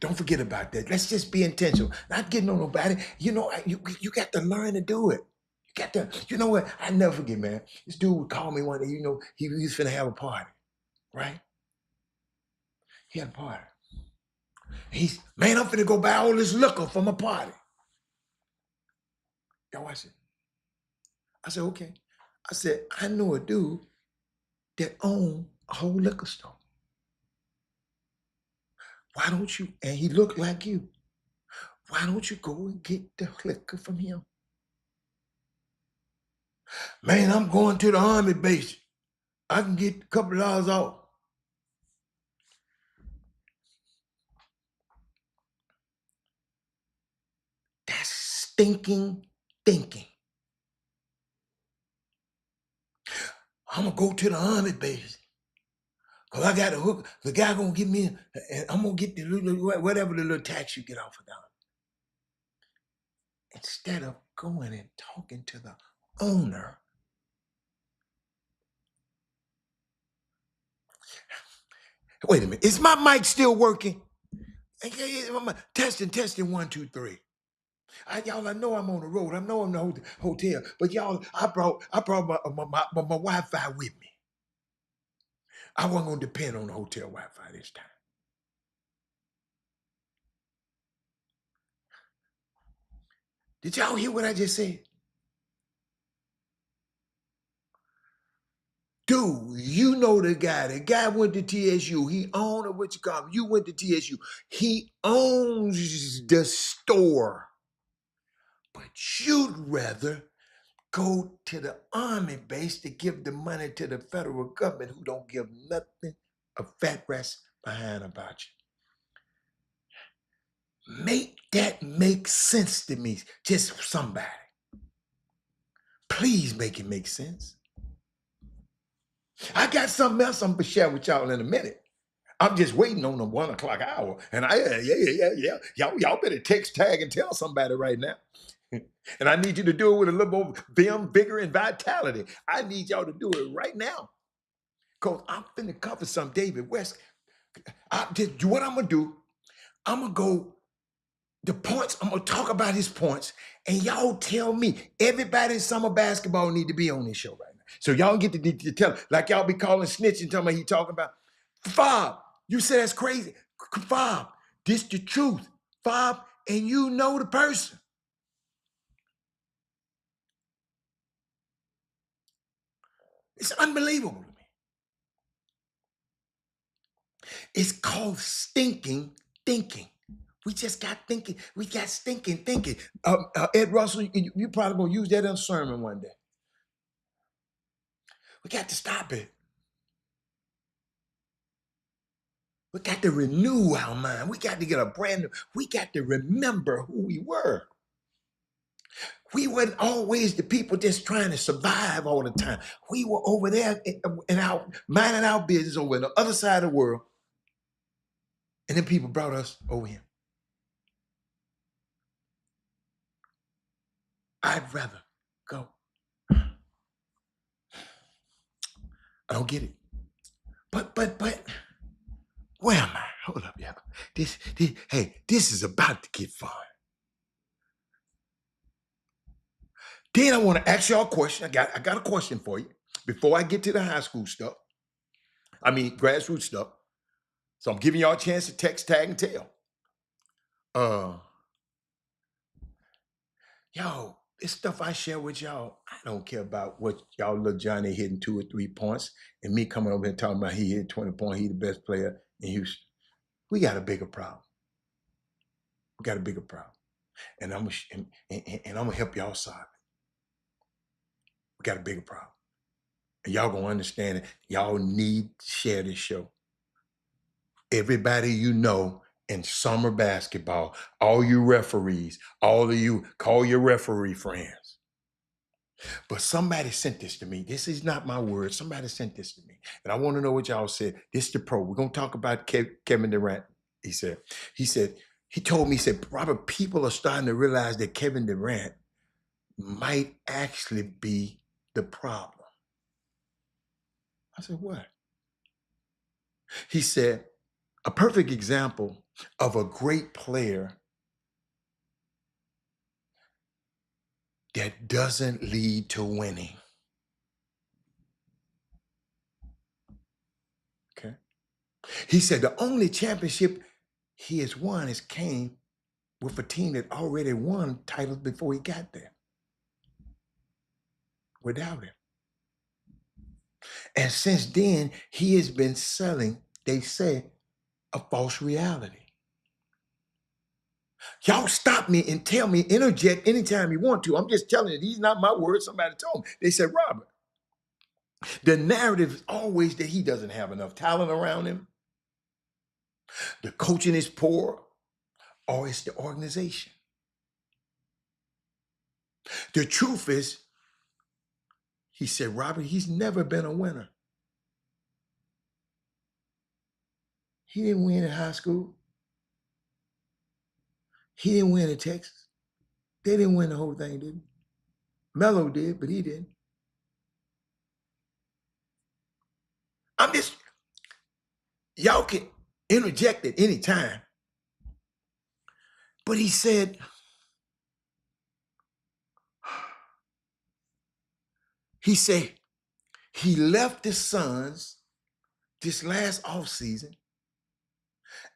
Don't forget about that. Let's just be intentional. Not getting on nobody. You got to learn to do it. You got to, you know what? I never forget, man. This dude would call me one day, he was finna have a party, right? He had a party. Man, I'm finna go buy all this liquor from a party. Y'all watch it. I said, okay. I said, I know a dude that owned a whole liquor store. Why don't you, and he looked like you, why don't you go and get the liquor from him? Man, I'm going to the Army base. I can get a couple of dollars off. That's stinking thinking. I'm going to go to the Army base. Because I got a hook. The guy going to give me, and I'm going to get whatever the little tax you get off of that. Instead of going and talking to the owner. Wait a minute. Is my mic still working? Testing, 1, 2, 3. Y'all, I know I'm on the road. I know I'm in the hotel. But y'all, I brought my Wi-Fi with me. I wasn't going to depend on the hotel Wi-Fi this time. Did y'all hear what I just said? Dude, you know the guy. The guy went to TSU. He owned what you call him. You went to TSU. He owns the store. But you'd rather go to the Army base to give the money to the federal government who don't give nothing a fat rat's behind about you. Make that make sense to me. Just somebody. Please make it make sense. I got something else I'm gonna share with y'all in a minute. I'm just waiting on the 1 o'clock hour. And yeah. Y'all better text, tag, and tell somebody right now. And I need you to do it with a little more vim, vigor, and vitality. I need y'all to do it right now. Because I'm finna cover some David West. What I'm gonna do, I'm gonna go the points, I'm gonna talk about his points, and y'all tell me, everybody in summer basketball need to be on this show right now. So y'all get to tell, like y'all be calling snitching, talking about he talking about, Fob, you say that's crazy. Fob, this the truth. Fob, and you know the person. It's unbelievable to me. It's called stinking thinking. We just got thinking. We got stinking thinking. Ed Russell, you probably gonna use that in a sermon one day. We got to stop it. We got to renew our mind. We got to get a brand new. We got to remember who we were. We weren't always the people just trying to survive all the time. We were over there in our minding our business over on the other side of the world, and then people brought us over here. I'd rather go. I don't get it. But where am I? Hold up, y'all. This is about to get fun. Then I want to ask y'all a question. I got a question for you before I get to the high school stuff. I mean grassroots stuff. So I'm giving y'all a chance to text, tag, and tell. Yo, this stuff I share with y'all, I don't care about what y'all little Johnny hitting 2 or 3 points and me coming over here talking about he hit 20 points, he the best player in Houston. We got a bigger problem. We got a bigger problem. And I'm gonna help y'all solve it. We got a bigger problem. And y'all gonna understand it. Y'all need to share this show. Everybody you know in summer basketball, all you referees, all of you, call your referee friends. But somebody sent this to me. This is not my word. Somebody sent this to me. And I want to know what y'all said. This is the pro. We're going to talk about Kevin Durant. He told me, he said, Robert, people are starting to realize that Kevin Durant might actually be the problem. I said, what? He said, a perfect example of a great player that doesn't lead to winning. Okay. He said the only championship he has won came with a team that already won titles before he got there. Without him. And since then, he has been selling, they say, a false reality. Y'all stop me and tell me, interject anytime you want to. I'm just telling you, these not my words. Somebody told me. They said, Robert, the narrative is always that he doesn't have enough talent around him. The coaching is poor, or it's the organization. The truth is, he said, Robert, he's never been a winner. He didn't win in high school. He didn't win in Texas. They didn't win the whole thing, did they? Melo did, but he didn't. I'm just, y'all can interject at any time. But he said, he left the Suns this last offseason,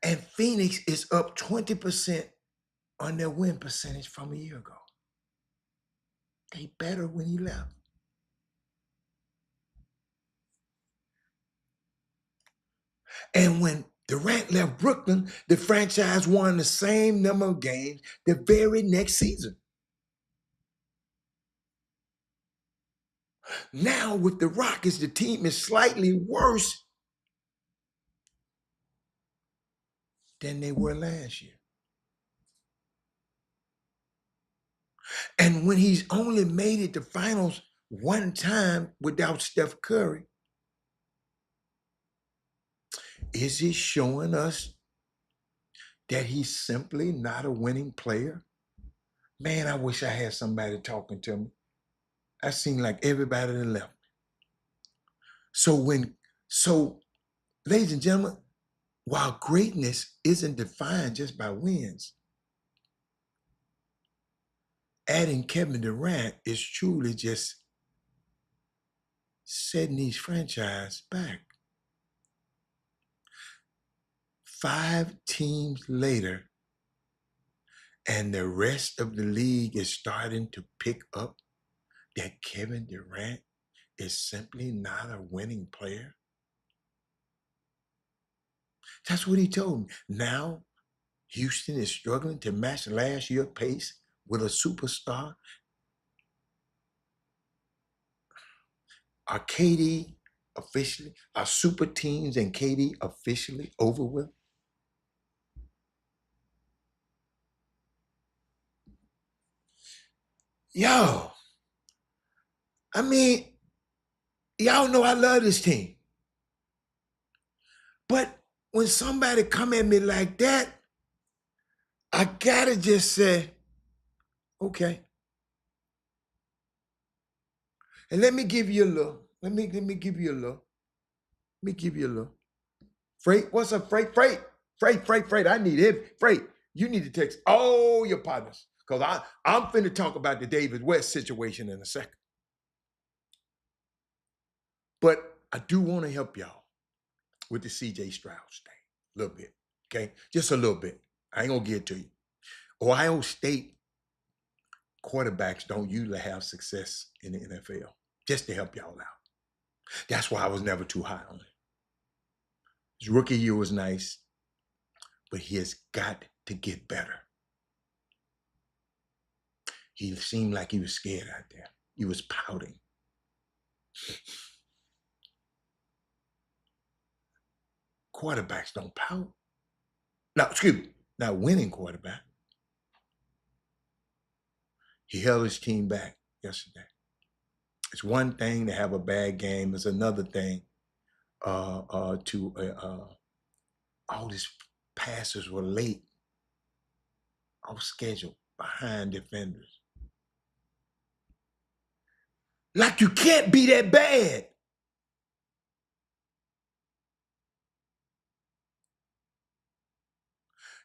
and Phoenix is up 20% on their win percentage from a year ago. They better when he left. And when Durant left Brooklyn, the franchise won the same number of games the very next season. Now with the Rockets, the team is slightly worse than they were last year. And when he's only made it to finals one time without Steph Curry, is he showing us that he's simply not a winning player? Man, I wish I had somebody talking to me. I seem like everybody that left. So ladies and gentlemen, while greatness isn't defined just by wins, adding Kevin Durant is truly just setting these franchises back. 5 teams later, and the rest of the league is starting to pick up that Kevin Durant is simply not a winning player. That's what he told me. Now, Houston is struggling to match last year's pace with a superstar. Are KD officially, are super teams and KD officially over with? Yo, I mean, y'all know I love this team. But when somebody come at me like that, I gotta just say, okay. And let me give you a little. Let me give you a little. Let me give you a little. Freight, what's up, Freight? Freight. I need it. Freight, you need to text all your partners. Because I'm finna talk about the David West situation in a second. But I do want to help y'all with the CJ Stroud thing. A little bit. Okay? Just a little bit. I ain't gonna get to you. Ohio State quarterbacks don't usually have success in the NFL. Just to help y'all out. That's why I was never too high on it. His rookie year was nice, but he has got to get better. He seemed like he was scared out there. He was pouting. Quarterbacks don't pout. Now, excuse me, not winning quarterback. He held his team back yesterday. It's one thing to have a bad game. It's another thing all these passes were late, off schedule, behind defenders. Like you can't be that bad.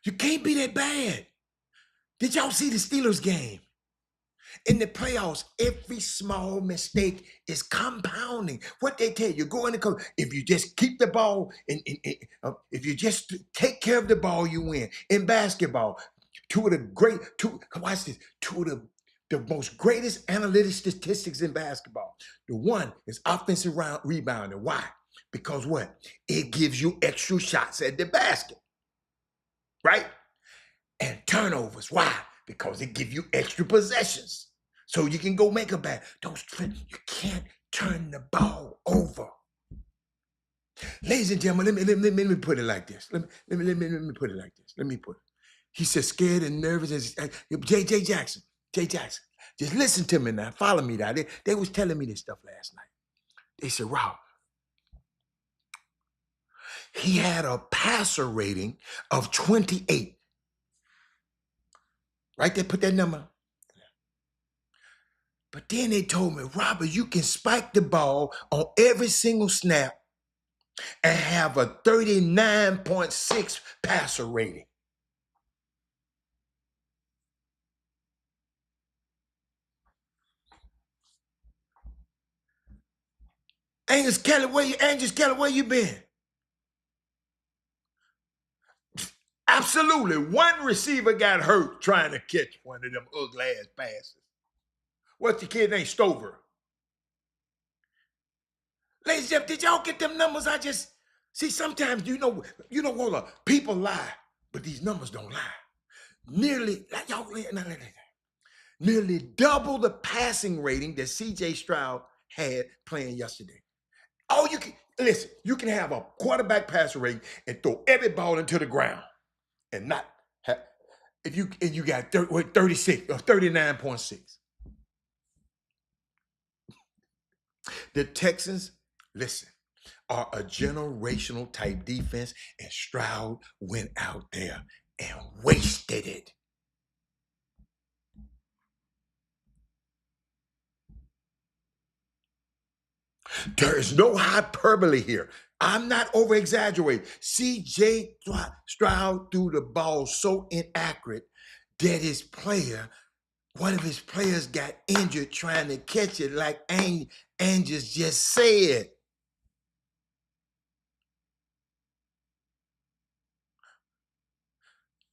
You can't be that bad. Did y'all see the Steelers game? In the playoffs, every small mistake is compounding. What they tell you, go in the coach. If you just keep the ball, if you just take care of the ball, you win. In basketball, two of the most greatest analytic statistics in basketball. The one is offensive rebounding. Why? Because what? It gives you extra shots at the basket, right? And turnovers. Why? Because it gives you extra possessions. So you can go make a bad. You can't turn the ball over. Ladies and gentlemen, let me put it like this. Let me put it like this. He said scared and nervous as J. Jackson. Just listen to me now. Follow me now. They was telling me this stuff last night. They said, Rob, he had a passer rating of 28. Right there, put that number. But then they told me, Robert, you can spike the ball on every single snap and have a 39.6 passer rating. Angus Kelly, where you been? Absolutely. One receiver got hurt trying to catch one of them ugly ass passes. What's the kid named Stover? Ladies and gentlemen, did y'all get them numbers? I just see sometimes hold up, people lie, but these numbers don't lie. Nearly double the passing rating that CJ Stroud had playing yesterday. Oh, you can have a quarterback passer rating and throw every ball into the ground and not have, if you got 36 or 39.6. The Texans, listen, are a generational type defense, and Stroud went out there and wasted it. There is no hyperbole here. I'm not over exaggerating. CJ Stroud threw the ball so inaccurate that one of his players got injured trying to catch it, like Angus just said.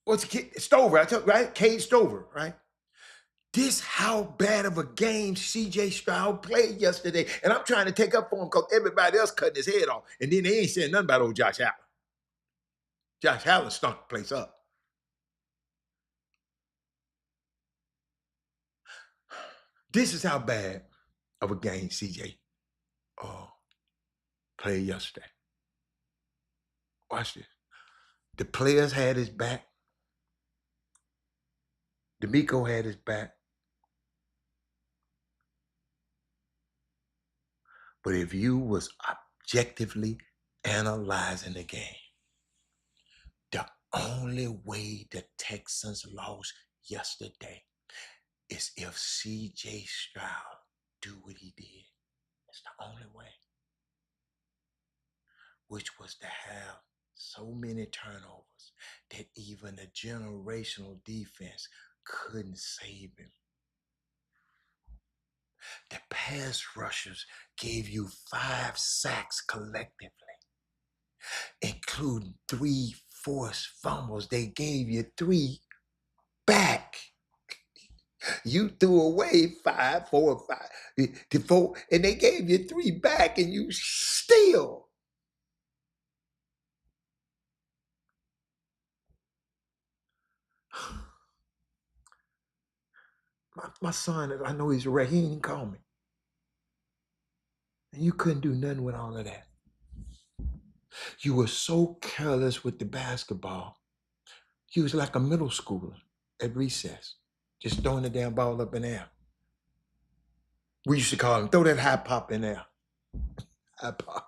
What's Stover, right? Cade Stover, right? This how bad of a game CJ Stroud played yesterday. And I'm trying to take up for him because everybody else cutting his head off. And then they ain't saying nothing about old Josh Allen. Josh Allen stunk the place up. This is how bad of a game CJ played yesterday. Watch this. The players had his back. D'Amico had his back. But if you was objectively analyzing the game, the only way the Texans lost yesterday is if CJ Stroud do what he did. It's the only way. Which was to have so many turnovers that even a generational defense couldn't save him. The pass rushers gave you 5 sacks collectively, including 3 forced fumbles. They gave you 3 back. You threw away 5, 4, 5, 4, and they gave you 3 back, and you still. My son, I know he's right. He didn't even call me. And you couldn't do nothing with all of that. You were so careless with the basketball. You was like a middle schooler at recess, just throwing the damn ball up in the air. We used to call him, throw that high pop in there. High pop.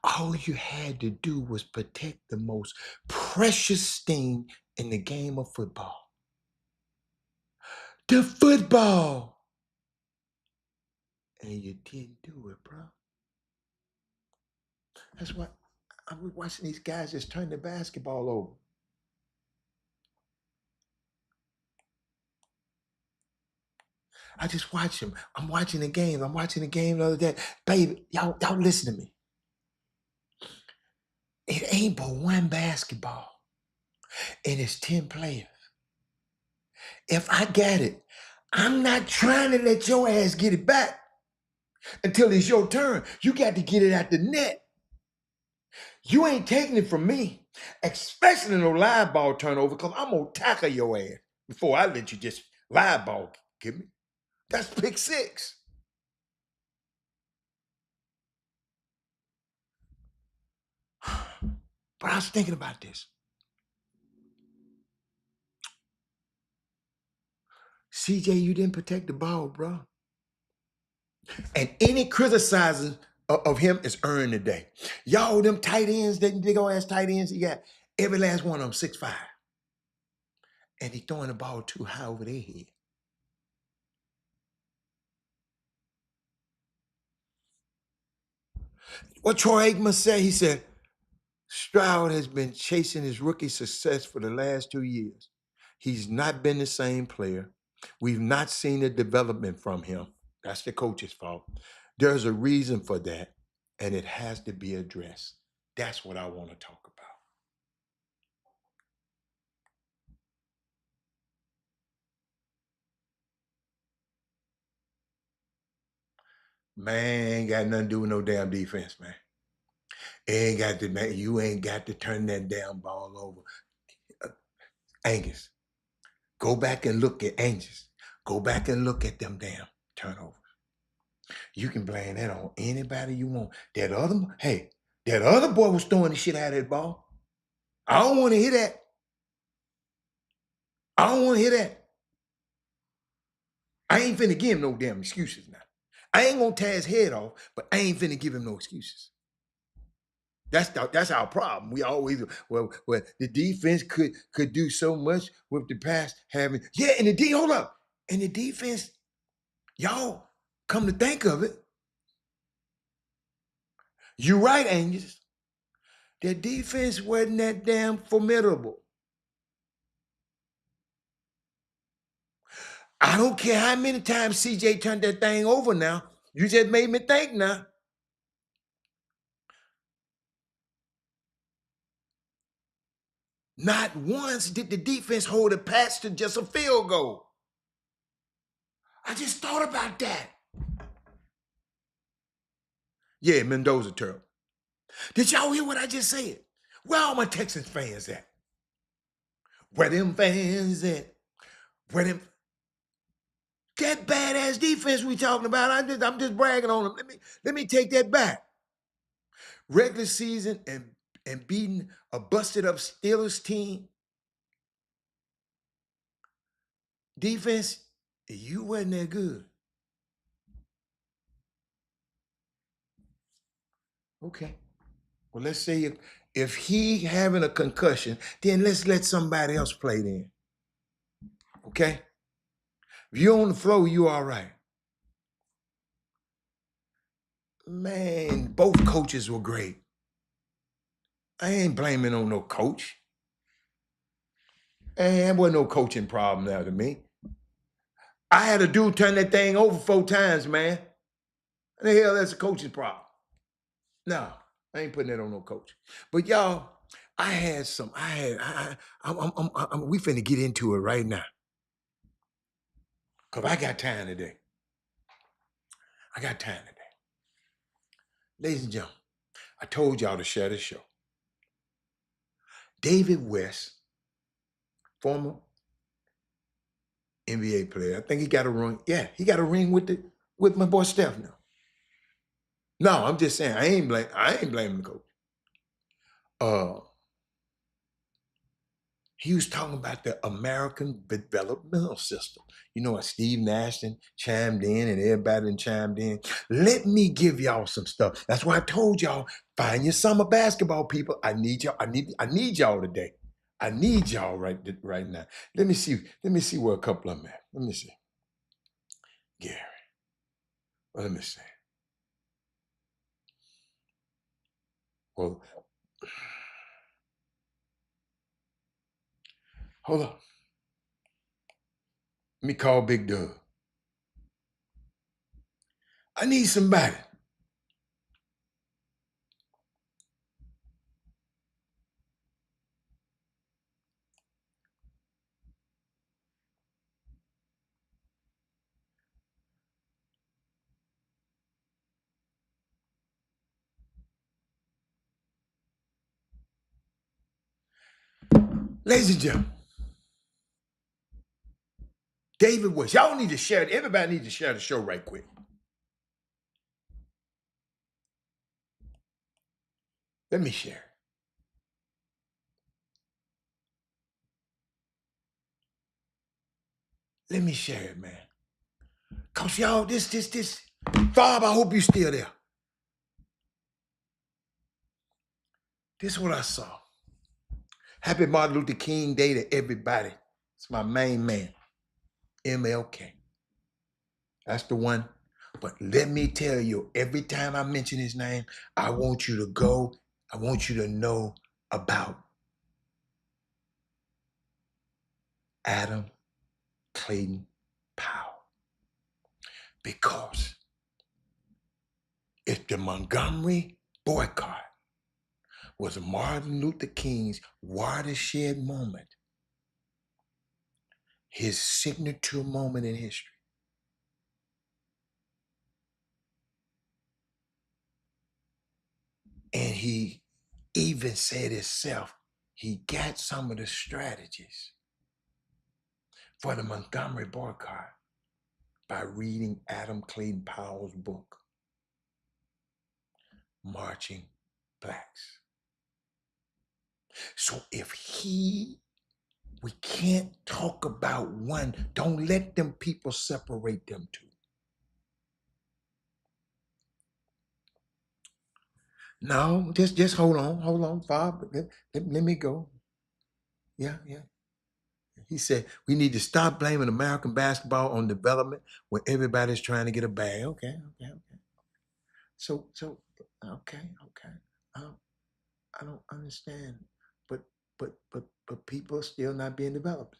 All you had to do was protect the most precious thing in the game of football. The football. And you didn't do it, bro. That's why I was watching these guys just turn the basketball over. I just watch them. I'm watching the game. I'm watching the game the other day. Baby, y'all listen to me. It ain't but one basketball. And it's 10 players. If I got it, I'm not trying to let your ass get it back until it's your turn. You got to get it at the net. You ain't taking it from me, especially no live ball turnover, because I'm going to tackle your ass before I let you just live ball give me. That's pick 6. But I was thinking about this. CJ, you didn't protect the ball, bro. And any criticizing of him is earned today. Y'all, them tight ends, that big old ass tight ends, he got every last one of them 6'5". And he throwing the ball too high over their head. What Troy Aikman said, he said, Stroud has been chasing his rookie success for the last 2 years. He's not been the same player. We've not seen the development from him. That's the coach's fault. There's a reason for that, and it has to be addressed. That's what I want to talk about. Man, ain't got nothing to do with no damn defense, man. Ain't got to, man. You ain't got to turn that damn ball over. Angus, go back and look at Angus. Go back and look at them damn turnovers. You can blame that on anybody you want. That other boy was throwing the shit out of that ball. I don't want to hear that. I don't want to hear that. I ain't finna give him no damn excuses now. I ain't gonna tear his head off, but I ain't finna give him no excuses. That's our problem. We always well the defense could do so much with the pass having and hold up. And the defense, y'all come to think of it, you're right, Angus. The defense wasn't that damn formidable. I don't care how many times CJ turned that thing over now. You just made me think now. Not once did the defense hold a pass to just a field goal. I just thought about that. Yeah, Mendoza terrible. Did y'all hear what I just said? Where all my Texans fans at? Where them fans at? Where them that badass defense we talking about? I'm just bragging on them. Let me take that back. Regular season and beating a busted up Steelers team defense, you wasn't that good. Okay. Well, let's say if he having a concussion, then let's let somebody else play then. Okay? If you're on the floor, you all right. Man, both coaches were great. I ain't blaming on no coach. There wasn't no coaching problem there to me. I had a dude turn that thing over 4 times, man. What the hell, that's a coaching problem. No, I ain't putting that on no coach. But y'all, we finna get into it right now. Because I got time today. I got time today. Ladies and gentlemen, I told y'all to share this show. David West, former NBA player. I think he got a ring. Yeah, he got a ring with my boy Steph now. No, I'm just saying I ain't blaming the coach. He was talking about the American developmental system. You know what? Steve Nash chimed in and everybody done chimed in. Let me give y'all some stuff. That's why I told y'all, find your summer basketball people. I need y'all. I need y'all today. I need y'all right now. Let me see where a couple of them at. Let me see. Gary. Well, let me see. Well, hold on. Let me call Big Doug. I need somebody. Ladies and gentlemen, David West. Y'all need to share it. Everybody needs to share the show right quick. Let me share. Let me share it, man. Cause y'all, this. Bob, I hope you still there. This is what I saw. Happy Martin Luther King Day to everybody. It's my main man, MLK. That's the one. But let me tell you, every time I mention his name, I want you to know about Adam Clayton Powell. Because if the Montgomery boycott was Martin Luther King's watershed moment, his signature moment in history, and he even said himself, he got some of the strategies for the Montgomery boycott by reading Adam Clayton Powell's book, Marching Blacks. So we can't talk about one, don't let them people separate them two. No, just hold on, Bob. Let me go. Yeah. He said we need to stop blaming American basketball on development when everybody's trying to get a bag. Okay. So okay. I don't understand, but people are still not being developed.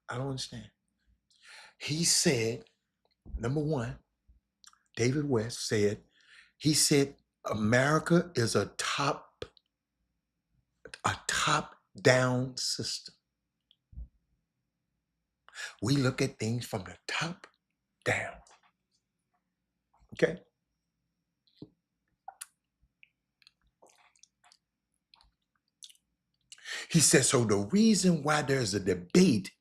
I don't understand. He said, number one, David West said, he said America is a top-down system. We look at things from the top down. Okay? He said, so the reason why there's a debate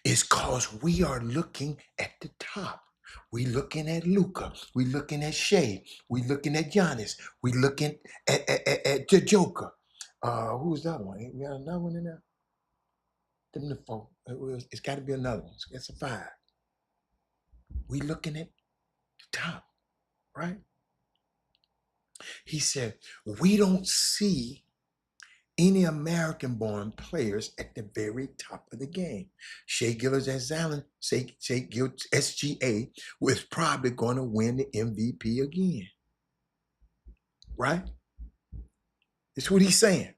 is because we are looking at the top. We looking at Luca. We looking at Shea. We looking at Giannis. We looking at the Joker. Who's the other one? We got another one in there? Them the four. It's got to be another one. It's a five. We looking at the top, right? He said, we don't see any American-born players at the very top of the game. Shea Gilgeous-Allen, Shea Gilgeous, SGA, was probably going to win the MVP again. Right? That's what he's saying.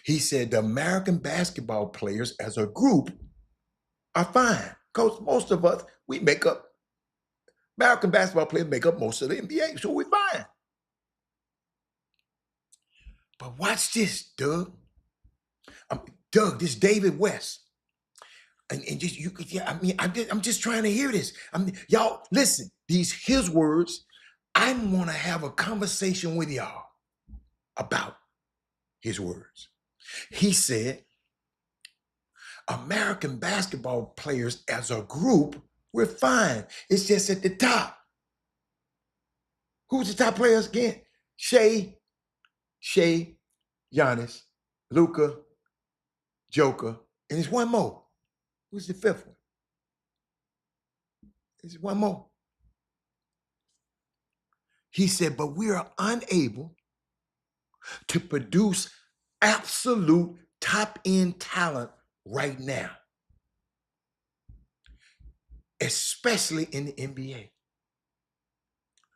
He said the American basketball players as a group are fine. Because most of us, American basketball players make up most of the NBA, so we're fine. But watch this, Doug. Doug, this David West. And just I'm just trying to hear this. Y'all listen. These his words. I want to have a conversation with y'all about his words. He said, American basketball players as a group, we're fine. It's just at the top. Who's the top players again? Shea, Giannis, Luca, Joker, and there's one more. Who's the fifth one? There's one more. He said, but we are unable to produce absolute top-end talent right now, especially in the NBA.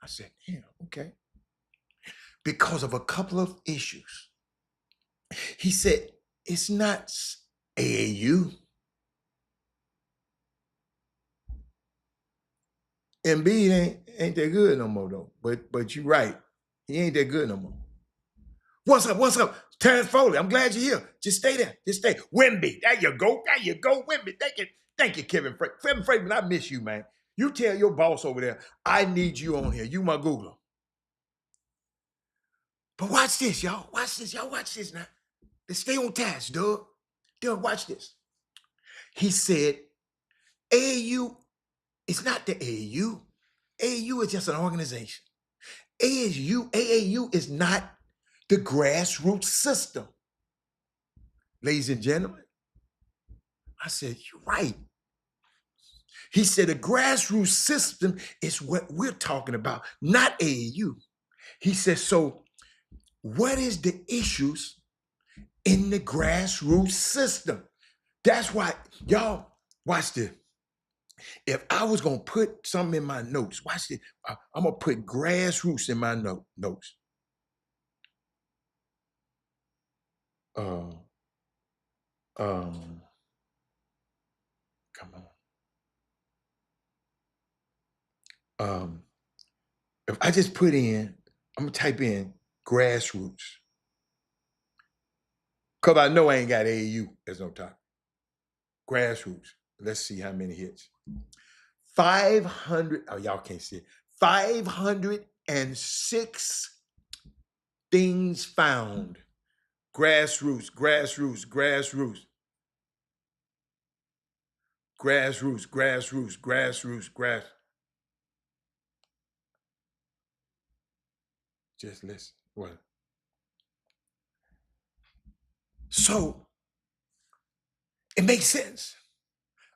I said, yeah, okay. Because of a couple of issues. He said, it's not AAU. Embiid ain't that good no more though. But you're right. He ain't that good no more. What's up? Terrence Foley, I'm glad you're here. Just stay there. Just stay. Wemby. There you go. Wemby. Thank you, Kevin Frankman. Kevin Frankman, I miss you, man. You tell your boss over there, I need you on here. You my Googler. But watch this, y'all. Watch this now. Let's stay on task, Doug. Doug, watch this. He said, AAU is not the AAU. AAU is just an organization. AAU is not the grassroots system. Ladies and gentlemen, I said, you're right. He said the grassroots system is what we're talking about, not AAU. He said, so what is the issues in the grassroots system? That's why, y'all, watch this. If I was going to put something in my notes, watch this. I'm going to put grassroots in my notes. Come on. If I just put in, I'm going to type in grassroots. Because I know I ain't got AAU as no topic. Grassroots. Let's see how many hits. 500, oh, y'all can't see it. 506 things found. Grassroots. Just listen. What? So, it makes sense.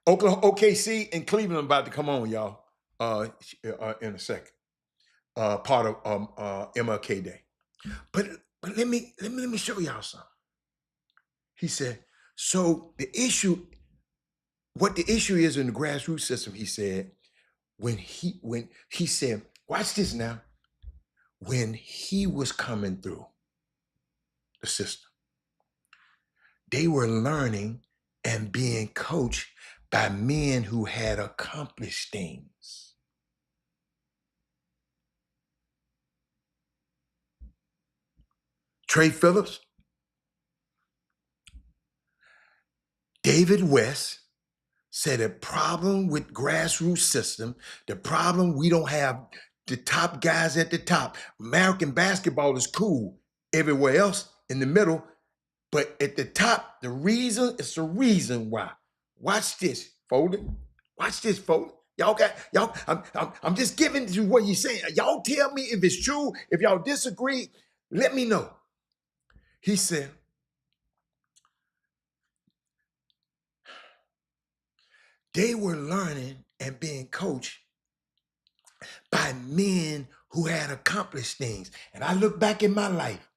OKC and Cleveland about to come on, y'all, in a second. Part of MLK Day. But let me show y'all something. He said, so what the issue is in the grassroots system, he said, when he said, watch this now, when he was coming through the system, they were learning and being coached by men who had accomplished things. Trey Phillips, David West said the problem with grassroots system, the problem we don't have the top guys at the top. American basketball is cool. Everywhere else in the middle, But at the top, it's the reason why. Watch this, Foden. Watch this, Foden. Y'all got y'all. I'm just giving you what you're saying. Y'all tell me if it's true. If y'all disagree, let me know. He said, they were learning and being coached by men who had accomplished things. And I look back in my life.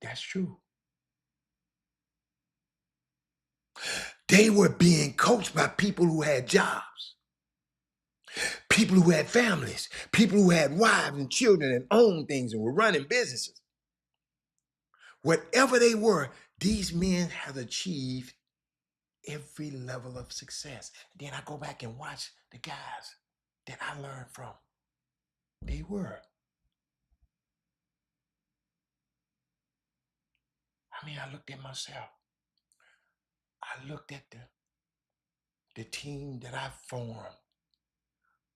That's true. They were being coached by people who had jobs, people who had families, people who had wives and children and owned things and were running businesses. Whatever they were, these men have achieved every level of success. Then I go back and watch the guys that I learned from. They were. I mean, I looked at myself. I looked at the team that I formed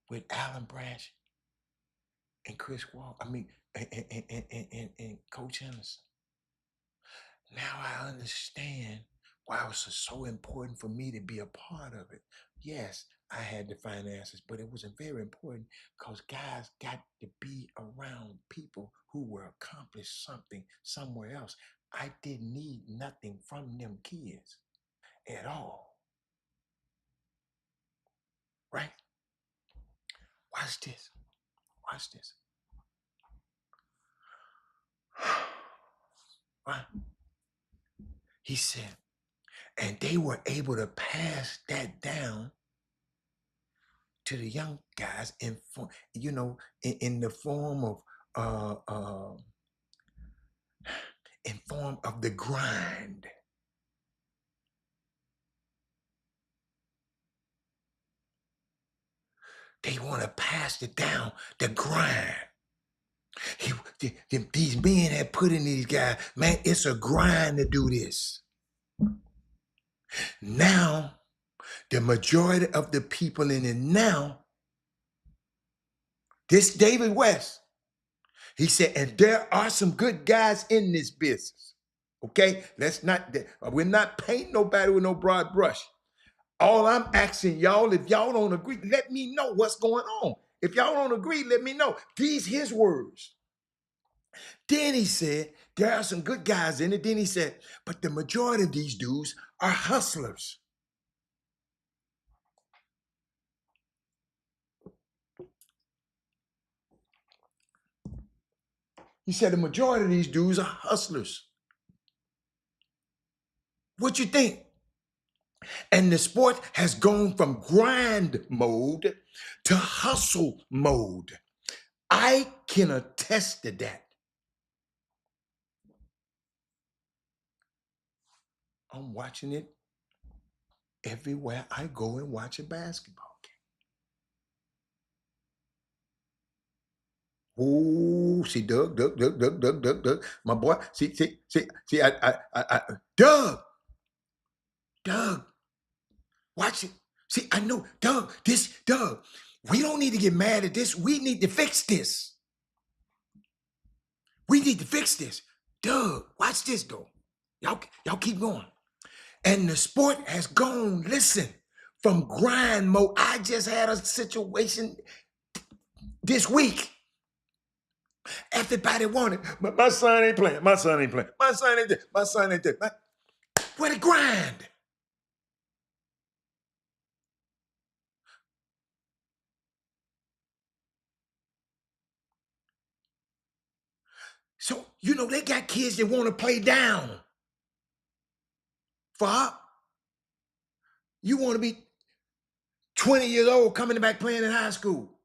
with Alan Branch and Chris Wall. I mean, and Coach Henderson. Now I understand why it was so important for me to be a part of it. Yes, I had the finances, but it was very important because guys got to be around people who were accomplished something somewhere else. I didn't need nothing from them kids at all. Right? Watch this. Watch this. Right? He said, and they were able to pass that down to the young guys in the form of uh, uh, in form of the grind. They want to pass it down, the grind. These men had put in these guys, man, it's a grind to do this. Now, the majority of the people in it now, this David West, he said, and there are some good guys in this business. Okay, we're not painting nobody with no broad brush. All I'm asking y'all, if y'all don't agree, let me know what's going on. If y'all don't agree, let me know. These his words. Then he said, there are some good guys in it. Then he said, but the majority of these dudes are hustlers. He said the majority of these dudes are hustlers. What you think? And the sport has gone from grind mode to hustle mode. I can attest to that. I'm watching it everywhere I go and watch a basketball game. Oh, see, Doug, my boy. See, Doug, watch it. See, I know, Doug, we don't need to get mad at this. We need to fix this. We need to fix this. Doug, watch this, though. Y'all keep going. And the sport has gone, listen, from grind mode. I just had a situation this week. Everybody wanted, but my son ain't playing. My son ain't playing. My son ain't there. My son ain't there. Where the grind? So, they got kids that want to play down. For up. You want to be 20 years old coming back playing in high school.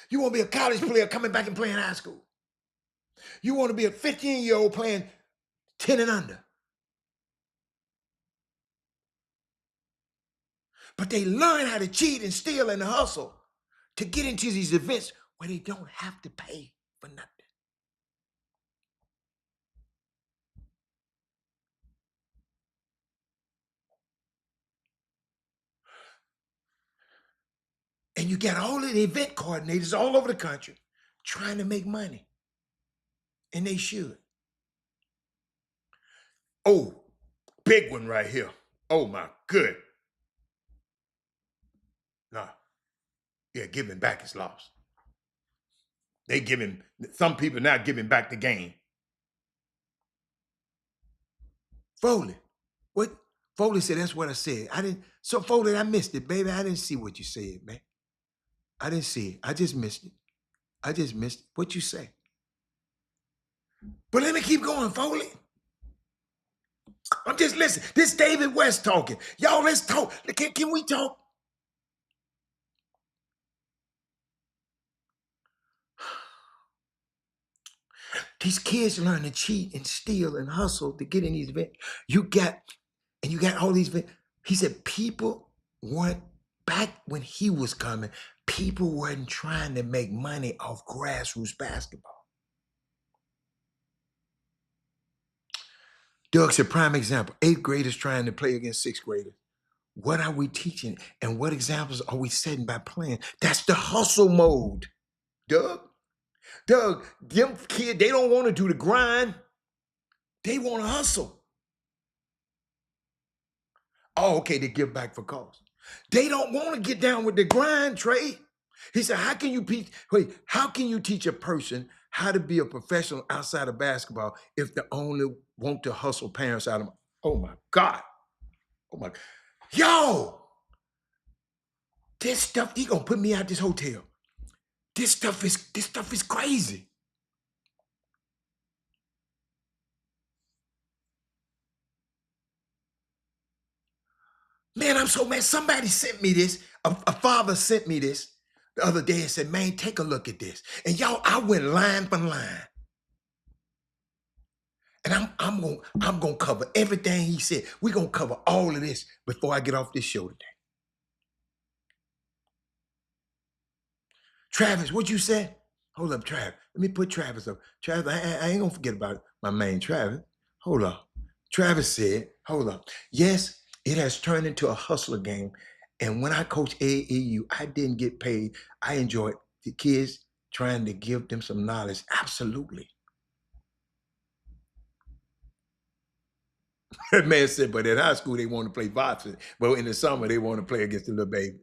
You want to be a college player coming back and playing high school. You want to be a 15-year-old playing 10 and under. But they learn how to cheat and steal and hustle to get into these events where they don't have to pay for nothing. And you got all of the event coordinators all over the country trying to make money. And they should. Oh, big one right here. Oh my good. Nah, yeah, giving back is lost. They giving, some people now giving back the game. Foley, what? Foley said, that's what I said. I didn't, so Foley, I missed it, baby. I didn't see what you said, man. I didn't see it. I just missed it. I just missed it. What you say? But let me keep going, Foley. I'm just listening. This David West talking. Y'all, let's talk. Can we talk? These kids learn to cheat and steal and hustle to get in these events. You got all these events. He said people weren't, back when he was coming, people weren't trying to make money off grassroots basketball. Doug's a prime example. 8th graders trying to play against 6th graders. What are we teaching and what examples are we setting by playing? That's the hustle mode, Doug. Doug, them kids, they don't want to do the grind. They want to hustle. Oh, okay, they give back for cause. They don't want to get down with the grind, Trey. He said, how can you teach a person how to be a professional outside of basketball if they only want to hustle parents out of them? Oh my God. Oh my, yo, this stuff, he gonna put me out this hotel. This stuff is crazy. Man, I'm so mad. Somebody sent me this. A father sent me this the other day and said, man, take a look at this. And y'all, I went line for line. And I'm gonna cover everything he said. We're gonna cover all of this before I get off this show today. Travis, what you said? Hold up, Travis. Let me put Travis up. Travis, I ain't gonna forget about my man Travis. Hold up. Travis said, hold up. Yes, it has turned into a hustler game. And when I coach AAU, I didn't get paid. I enjoyed the kids trying to give them some knowledge. Absolutely. That man said, but in high school, they want to play boxing. But in the summer, they want to play against the little baby.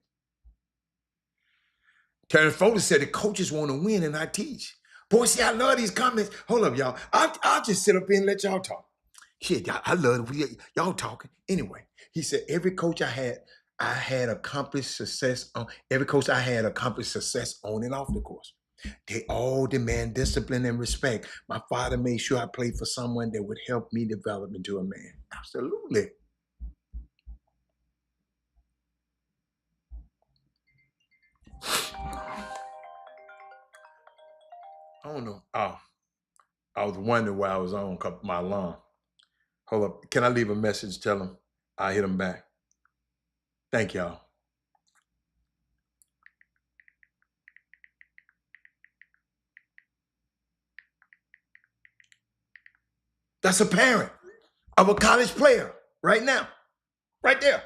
Terrence Foley said the coaches want to win and I teach. Boy, see, I love these comments. Hold up, y'all. I'll just sit up here and let y'all talk. Shit, I love y'all talking. Anyway, he said every coach I had accomplished success on. Every coach I had accomplished success on and off the course. They all demand discipline and respect. My father made sure I played for someone that would help me develop into a man. Absolutely. I don't know. Oh, I was wondering why I was on my alarm. Hold up. Can I leave a message? Tell him I'll hit him back. Thank y'all. That's a parent of a college player right now, right there.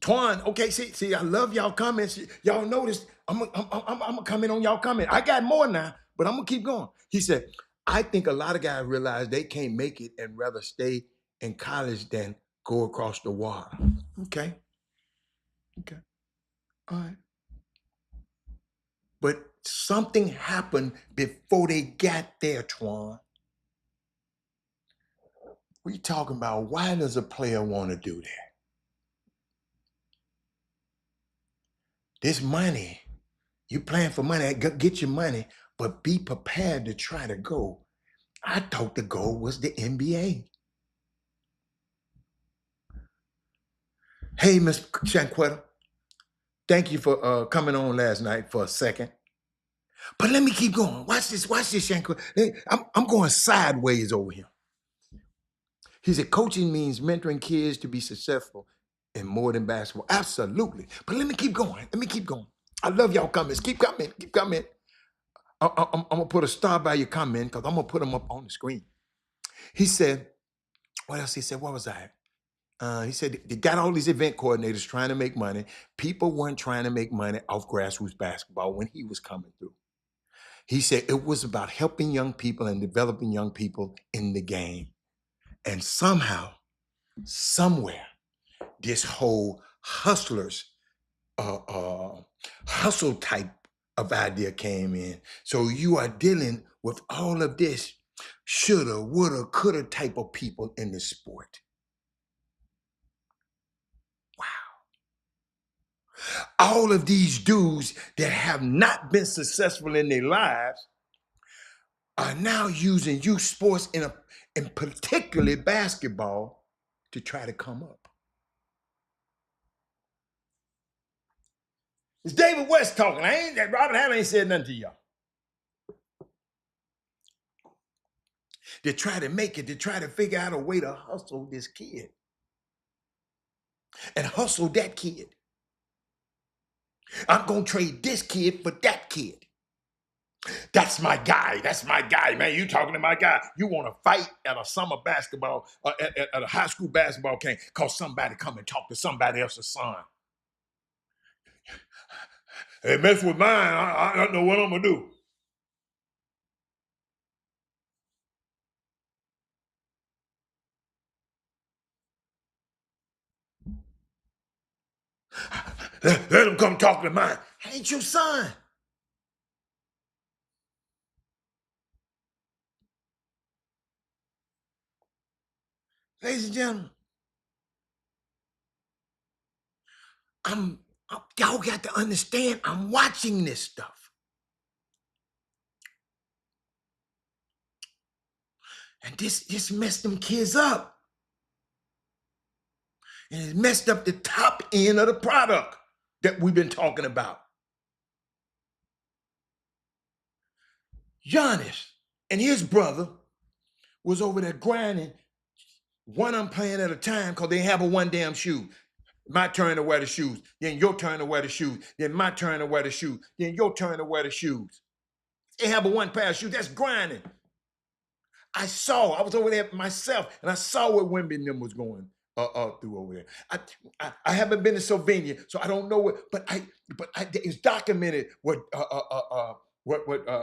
Twan, okay, see, I love y'all comments. Y'all notice I'm gonna comment on y'all comment. I got more now, but I'm gonna keep going. He said, I think a lot of guys realize they can't make it and rather stay in college than go across the water. Okay. All right. But something happened before they got there, Twan. We talking about why does a player want to do that? This money, you playing for money, get your money, but be prepared to try to go. I thought the goal was the NBA. Hey, Miss Shanquetta, thank you for coming on last night for a second. But let me keep going. Watch this, Shanquetta. Hey, I'm going sideways over here. He said, coaching means mentoring kids to be successful in more than basketball. Absolutely. But let me keep going. I love y'all comments. Keep coming. I'm going to put a star by your comment because I'm going to put them up on the screen. He said, what else he said? What was I? He said they got all these event coordinators trying to make money. People weren't trying to make money off grassroots basketball when he was coming through. He said it was about helping young people and developing young people in the game. And somehow, somewhere, this whole uh, uh, hustle type of idea came in. So you are dealing with all of this shoulda, woulda, coulda type of people in the sport. All of these dudes that have not been successful in their lives are now using youth sports in particularly basketball to try to come up. It's David West talking. Robert Hallen ain't said nothing to y'all. To try to make it, to try to figure out a way to hustle this kid and hustle that kid. I'm gonna trade this kid for that kid. That's my guy. That's my guy, man. You talking to my guy. You want to fight at a summer basketball, at a high school basketball game, cause somebody come and talk to somebody else's son. Hey, mess with mine, I don't know what I'm gonna do. Let him come talk to mine. I ain't your son. Ladies and gentlemen, y'all got to understand, I'm watching this stuff. And this messed them kids up. And it messed up the top end of the product that we've been talking about. Giannis and his brother was over there grinding, one of them playing at a time because they have a one damn shoe. My turn to wear the shoes, then your turn to wear the shoes, then my turn to wear the shoes, then your turn to wear the shoes. They have a one pair of shoes. That's grinding. I was over there myself, and I saw what women them was going through over there. I haven't been to Slovenia, so I don't know what, but it's documented what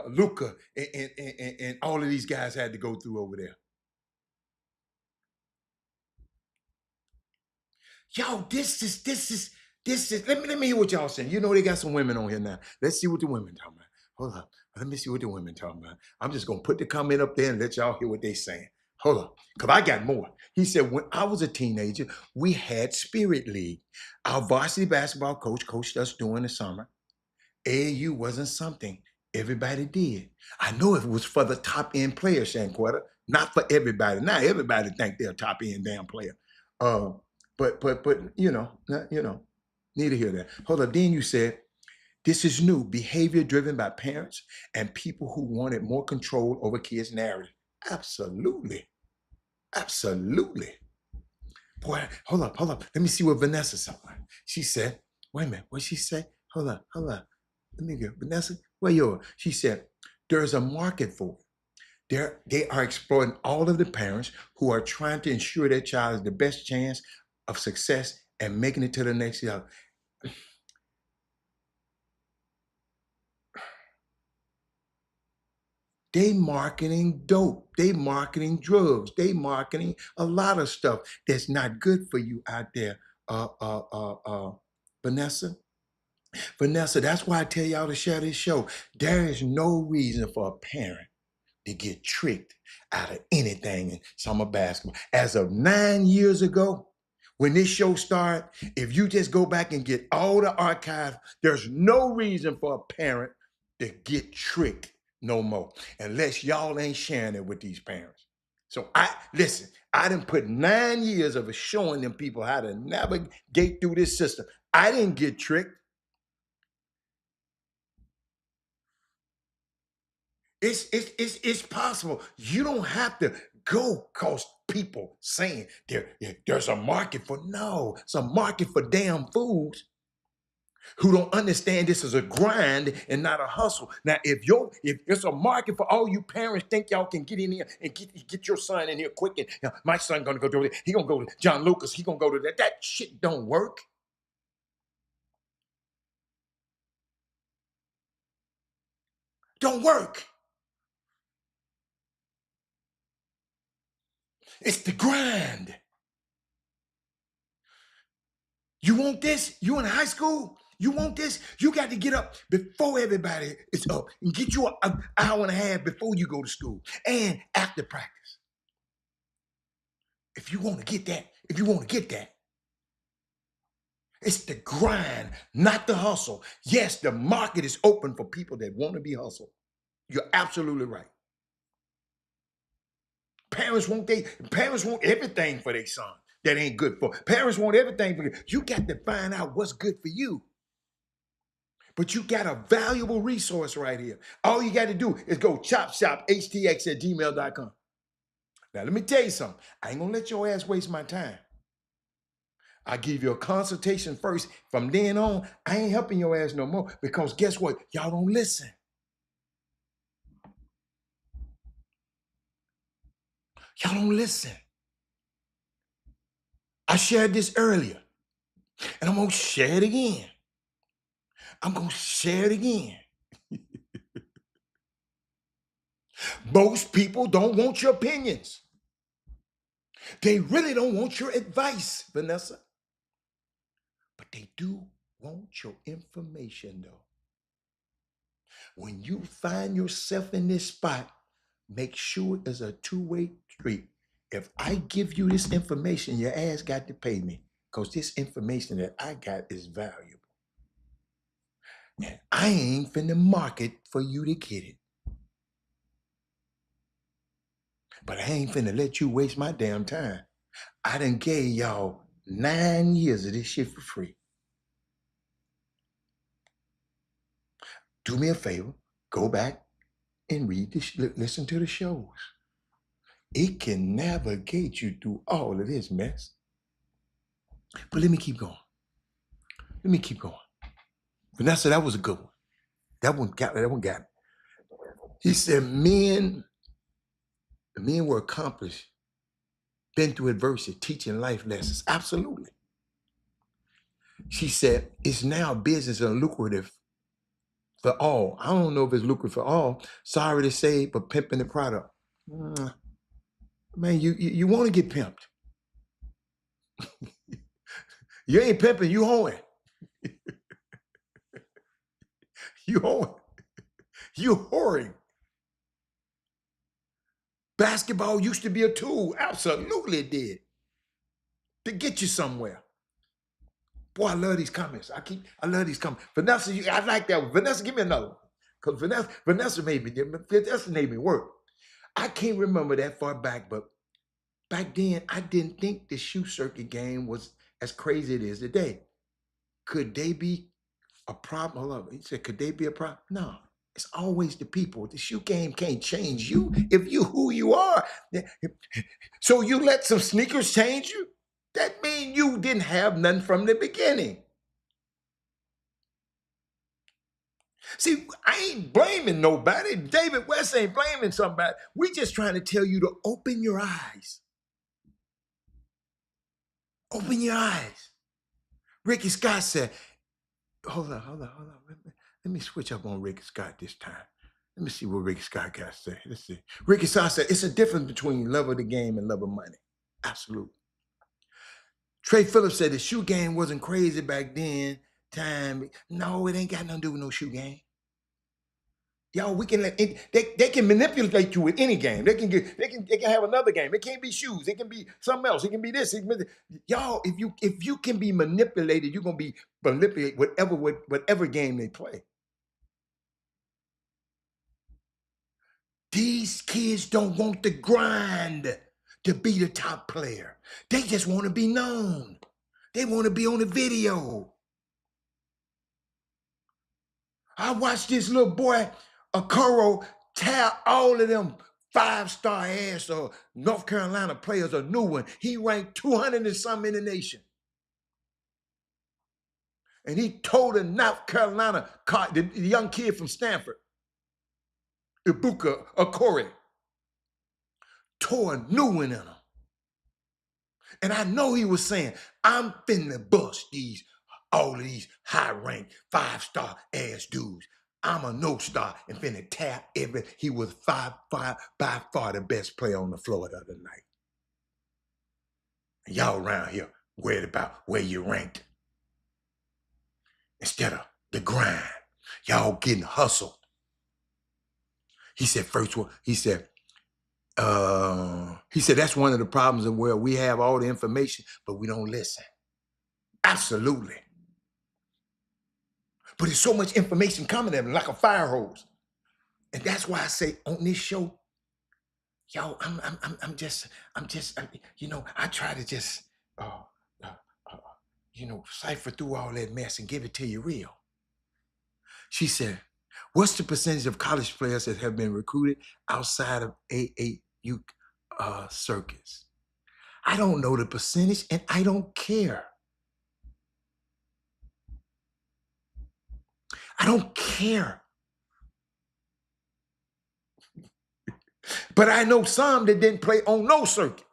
Luca and all of these guys had to go through over there. Yo, this is. Let me hear what y'all saying. You know they got some women on here now. Let's see what the women talking about. Hold up. Let me see what the women talking about. I'm just gonna put the comment up there and let y'all hear what they saying. Hold up, because I got more. He said, when I was a teenager, we had Spirit League. Our varsity basketball coach coached us during the summer. AAU wasn't something everybody did. I know it was for the top end players, Shanquetta, not for everybody. Now everybody think they're a top end damn player. But need to hear that. Hold up. Then you said, this is new behavior driven by parents and people who wanted more control over kids' narrative. Absolutely. Absolutely. Boy, hold up. Let me see what Vanessa said. She said, wait a minute, what'd she say? Hold up. Let me get Vanessa. Where you are? She said, there's a market for it. They are exploiting all of the parents who are trying to ensure their child has the best chance of success and making it to the next level. They marketing dope. They marketing drugs. They marketing a lot of stuff that's not good for you out there. Vanessa. Vanessa, that's why I tell y'all to share this show. There is no reason for a parent to get tricked out of anything in summer basketball. As of 9 years ago, when this show started, if you just go back and get all the archives, there's no reason for a parent to get tricked no more, unless y'all ain't sharing it with these parents. So listen, I done put 9 years of showing them people how to navigate through this system. I didn't get tricked. It's possible. You don't have to go cause people saying there's a market for no. It's a market for damn fools who don't understand this is a grind and not a hustle. Now, if it's a market for all you parents think y'all can get in here and get your son in here quick, and my son gonna go to it. He gonna go to John Lucas. He gonna go to that. That shit don't work. don't work. It's the grind. You want this? You in high school? You want this? You got to get up before everybody is up and get you an hour and a half before you go to school and after practice. If you want to get that, it's the grind, not the hustle. Yes, the market is open for people that want to be hustled. You're absolutely right. Parents want everything for their son that ain't good for. Parents want everything for you. You got to find out what's good for you. But you got a valuable resource right here. All you got to do is go Chop Shop Htx at gmail.com. Now, let me tell you something. I ain't going to let your ass waste my time. I give you a consultation first. From then on, I ain't helping your ass no more because guess what? Y'all don't listen. Y'all don't listen. I shared this earlier, and I'm going to share it again. Most people don't want your opinions. They really don't want your advice, Vanessa. But they do want your information, though. When you find yourself in this spot, make sure it's a two-way street. If I give you this information, your ass got to pay me because this information that I got is valuable. And I ain't finna market for you to get it. But I ain't finna let you waste my damn time. I done gave y'all 9 years of this shit for free. Do me a favor, go back and read this, listen to the shows. It can navigate you through all of this mess. But let me keep going. Vanessa, that was a good one. That one got me. He said, men were accomplished, been through adversity, teaching life lessons. Absolutely. She said, it's now business and lucrative for all. I don't know if it's lucrative for all. Sorry to say, but pimping the product. Man, you want to get pimped. You ain't pimping, you hoeing. You hoeing. You whoring. Basketball used to be a tool. Absolutely it did. To get you somewhere. Boy, I love these comments. I love these comments. Vanessa, I like that one. Vanessa, give me another one. Because Vanessa made me work. I can't remember that far back, but back then, I didn't think the shoe circuit game was as crazy as it is today. Could they be a problem? Hold up. He said, could they be a problem? No. It's always the people. The shoe game can't change you if you who you are. So you let some sneakers change you? That means you didn't have none from the beginning. See, I ain't blaming nobody. David West ain't blaming somebody. We just trying to tell you to open your eyes. Open your eyes. Ricky Scott said, hold on. Let me switch up on Ricky Scott this time. Let me see what Ricky Scott got to say. Let's see. Ricky Scott said, it's a difference between love of the game and love of money. Absolutely. Trey Phillips said the shoe game wasn't crazy back then. No, it ain't got nothing to do with no shoe game. Y'all, we can let they can manipulate you with any game. They can have another game. It can't be shoes. It can be something else. It can be this. Y'all, if you can be manipulated, you're gonna be manipulated whatever game they play. These kids don't want the grind to be the top player. They just want to be known. They want to be on the video. I watched this little boy, Okoro, tear all of them 5-star ass North Carolina players a new one. He ranked 200 and something in the nation. And he told the North Carolina, the young kid from Stanford, Ibuka Okoro, tore a new one in him. And I know he was saying, I'm finna bust all of these high-ranked 5-star ass dudes. I'm a no star and finna tap every. He was by far the best player on the floor the other night. And y'all around here worried about where you ranked instead of the grind. Y'all getting hustled. He said first one. He said that's one of the problems in where we have all the information, but we don't listen. Absolutely. But there's so much information coming at me like a fire hose. And that's why I say on this show, yo, I'm just, I try to just, uh, uh, cipher through all that mess and give it to you real. She said, what's the percentage of college players that have been recruited outside of AAU circuits? I don't know the percentage and I don't care. I don't care. But I know some that didn't play on no circuit.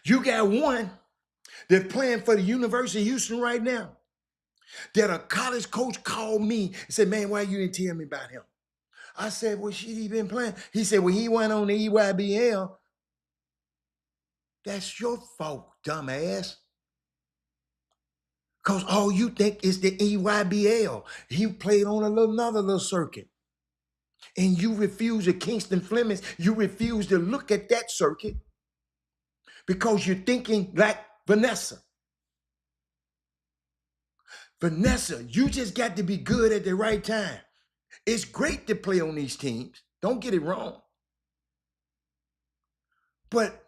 You got one that's playing for the University of Houston right now that a college coach called me and said, man, why you didn't tell me about him? I said, well, shit, he been playing. He said, well, he went on the EYBL. That's your fault, dumbass. Because all you think is the EYBL. He played on another little circuit. And you refuse to Kingston Flemings. You refuse to look at that circuit because you're thinking like Vanessa. Vanessa, you just got to be good at the right time. It's great to play on these teams. Don't get it wrong. But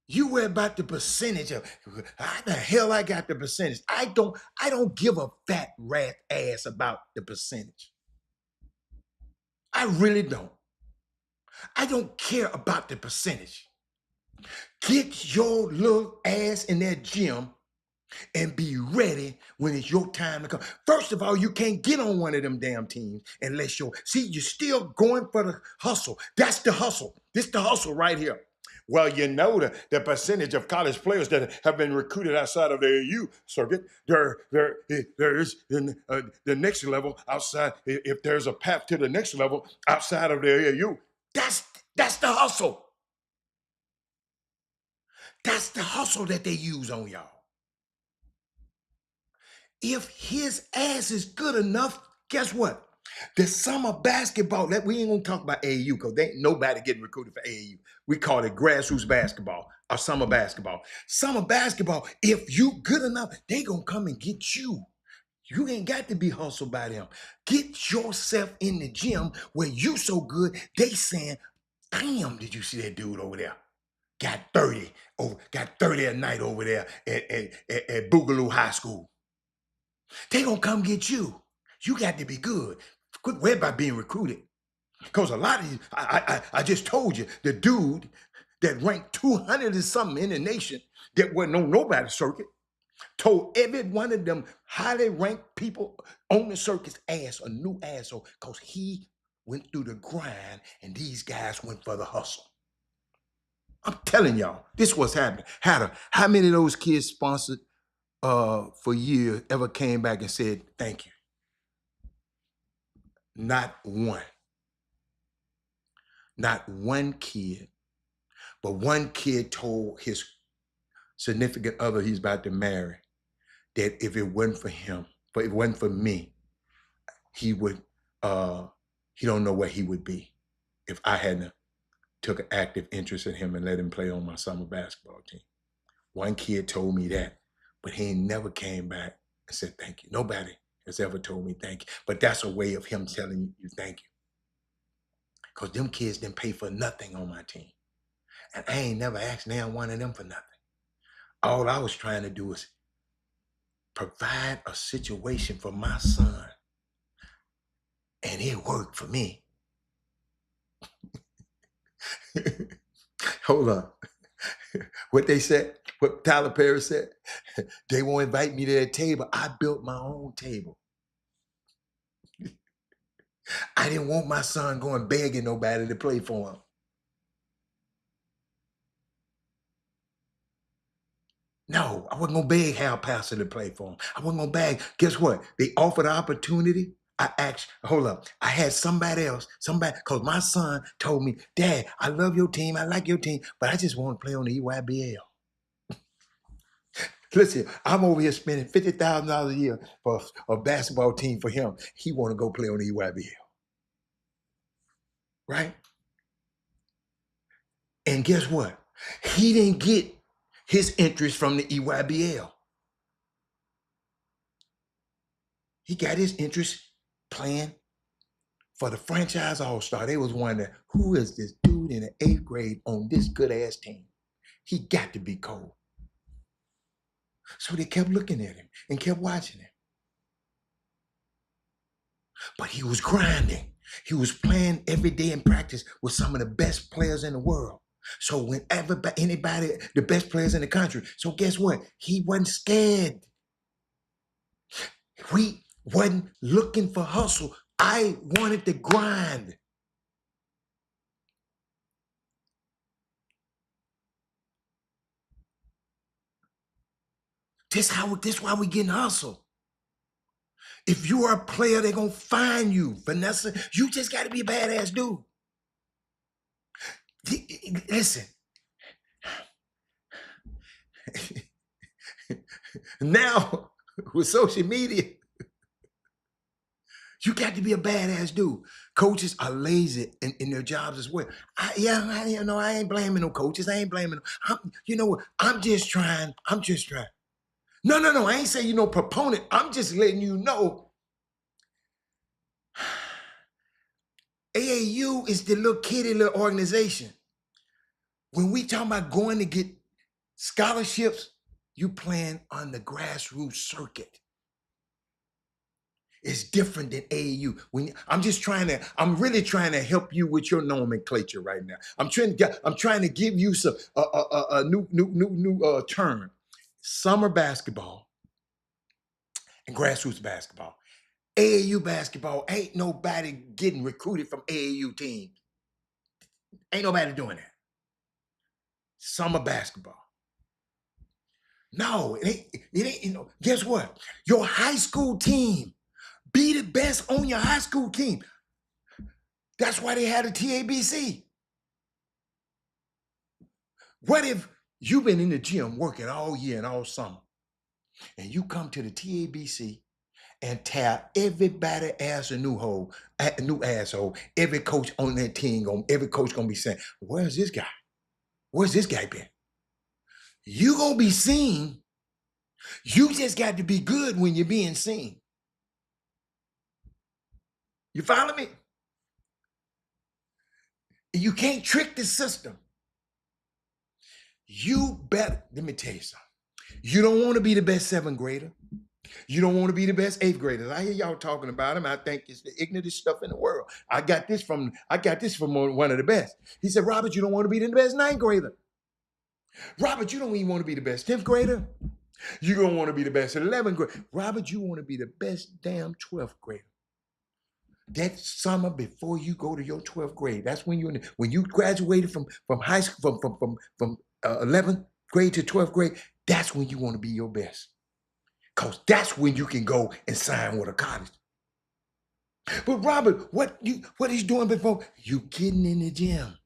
you worry about the percentage of how the hell I got the percentage. I don't give a fat rat ass about the percentage. I really don't. I don't care about the percentage. Get your little ass in that gym and be ready when it's your time to come. First of all, you can't get on one of them damn teams unless you're still going for the hustle. That's the hustle. This is the hustle right here. Well, you know the percentage of college players that have been recruited outside of the AAU circuit, there is in the next level outside. If there's a path to the next level outside of the AAU, that's the hustle. That's the hustle that they use on y'all. If his ass is good enough, guess what? The summer basketball, we ain't gonna talk about AAU because there ain't nobody getting recruited for AAU. We call it grassroots basketball or summer basketball. Summer basketball, if you good enough, they gonna come and get you. You ain't got to be hustled by them. Get yourself in the gym where you so good, they saying, damn, did you see that dude over there? Got 30 a night over there at Boogaloo High School. They gonna come get you. You got to be good. Quit worrying about being recruited. Because a lot of you, I just told you, the dude that ranked 200 and something in the nation that wasn't on nobody's circuit, told every one of them highly ranked people on the circuit's ass a new asshole because he went through the grind and these guys went for the hustle. I'm telling y'all, this was happening. How many of those kids sponsored for years ever came back and said, thank you? Not one. Not one kid. But one kid told his significant other he's about to marry that if it wasn't for him, but it wasn't for me, he would, he don't know where he would be if I hadn't took an active interest in him and let him play on my summer basketball team. One kid told me that, but he never came back and said thank you. Nobody has ever told me thank you. But that's a way of him telling you thank you. Because them kids didn't pay for nothing on my team. And I ain't never asked now one of them for nothing. All I was trying to do was provide a situation for my son. And it worked for me. Hold on. What they said, what Tyler Perry said, they won't invite me to their table. I built my own table. I didn't want my son going begging nobody to play for him. No, I wasn't gonna beg Hal Passer to play for him. I wasn't gonna beg. Guess what? They offered the opportunity. I actually, hold up. I had somebody else, because my son told me, Dad, I love your team. I like your team, but I just want to play on the EYBL. Listen, I'm over here spending $50,000 a year for a basketball team for him. He want to go play on the EYBL, right? And guess what? He didn't get his interest from the EYBL. He got his interest playing for the franchise all-star. They was wondering, who is this dude in the 8th grade on this good-ass team? He got to be cold. So they kept looking at him and kept watching him. But he was grinding. He was playing every day in practice with some of the best players in the world. So whenever anybody, the best players in the country. So guess what? He wasn't scared. We wasn't looking for hustle. I wanted to grind. This why we getting hustle. If you are a player, they're going to find you. Vanessa, you just got to be a badass dude. Listen. Now, with social media, you got to be a badass dude. Coaches are lazy in their jobs as well. I ain't blaming no coaches. I ain't blaming them. You know what? I'm just trying. No. I ain't saying you're no proponent. I'm just letting you know. AAU is the little kitty little organization. When we talking about going to get scholarships, you playing on the grassroots circuit. It's different than AAU. I'm really trying to help you with your nomenclature right now. I'm trying to give you some a new term. Summer basketball and grassroots basketball. AAU basketball, ain't nobody getting recruited from AAU teams. Ain't nobody doing that. Summer basketball. No, it ain't, guess what? Your high school team, be the best on your high school team. That's why they had a TABC. What if you've been in the gym working all year and all summer, and you come to the TABC and tap everybody as a new asshole. Every coach on that team, every coach gonna be saying, "Where's this guy? Where's this guy been?" You gonna be seen. You just got to be good when you're being seen. You follow me? You can't trick the system. Let me tell you something. You don't want to be the best 7th grader. You don't want to be the best 8th graders. I hear y'all talking about him. I think it's the ignorantest stuff in the world. I got this from one of the best. He said, Robert, you don't want to be the best 9th grader. Robert, you don't even want to be the best 10th grader. You don't want to be the best 11th grader. Robert, you want to be the best damn 12th grader. That summer before you go to your 12th grade, that's when you graduated from high school, from 11th grade to 12th grade, that's when you want to be your best. Because that's when you can go and sign with a college. But Robert, what he's doing before, you getting in the gym.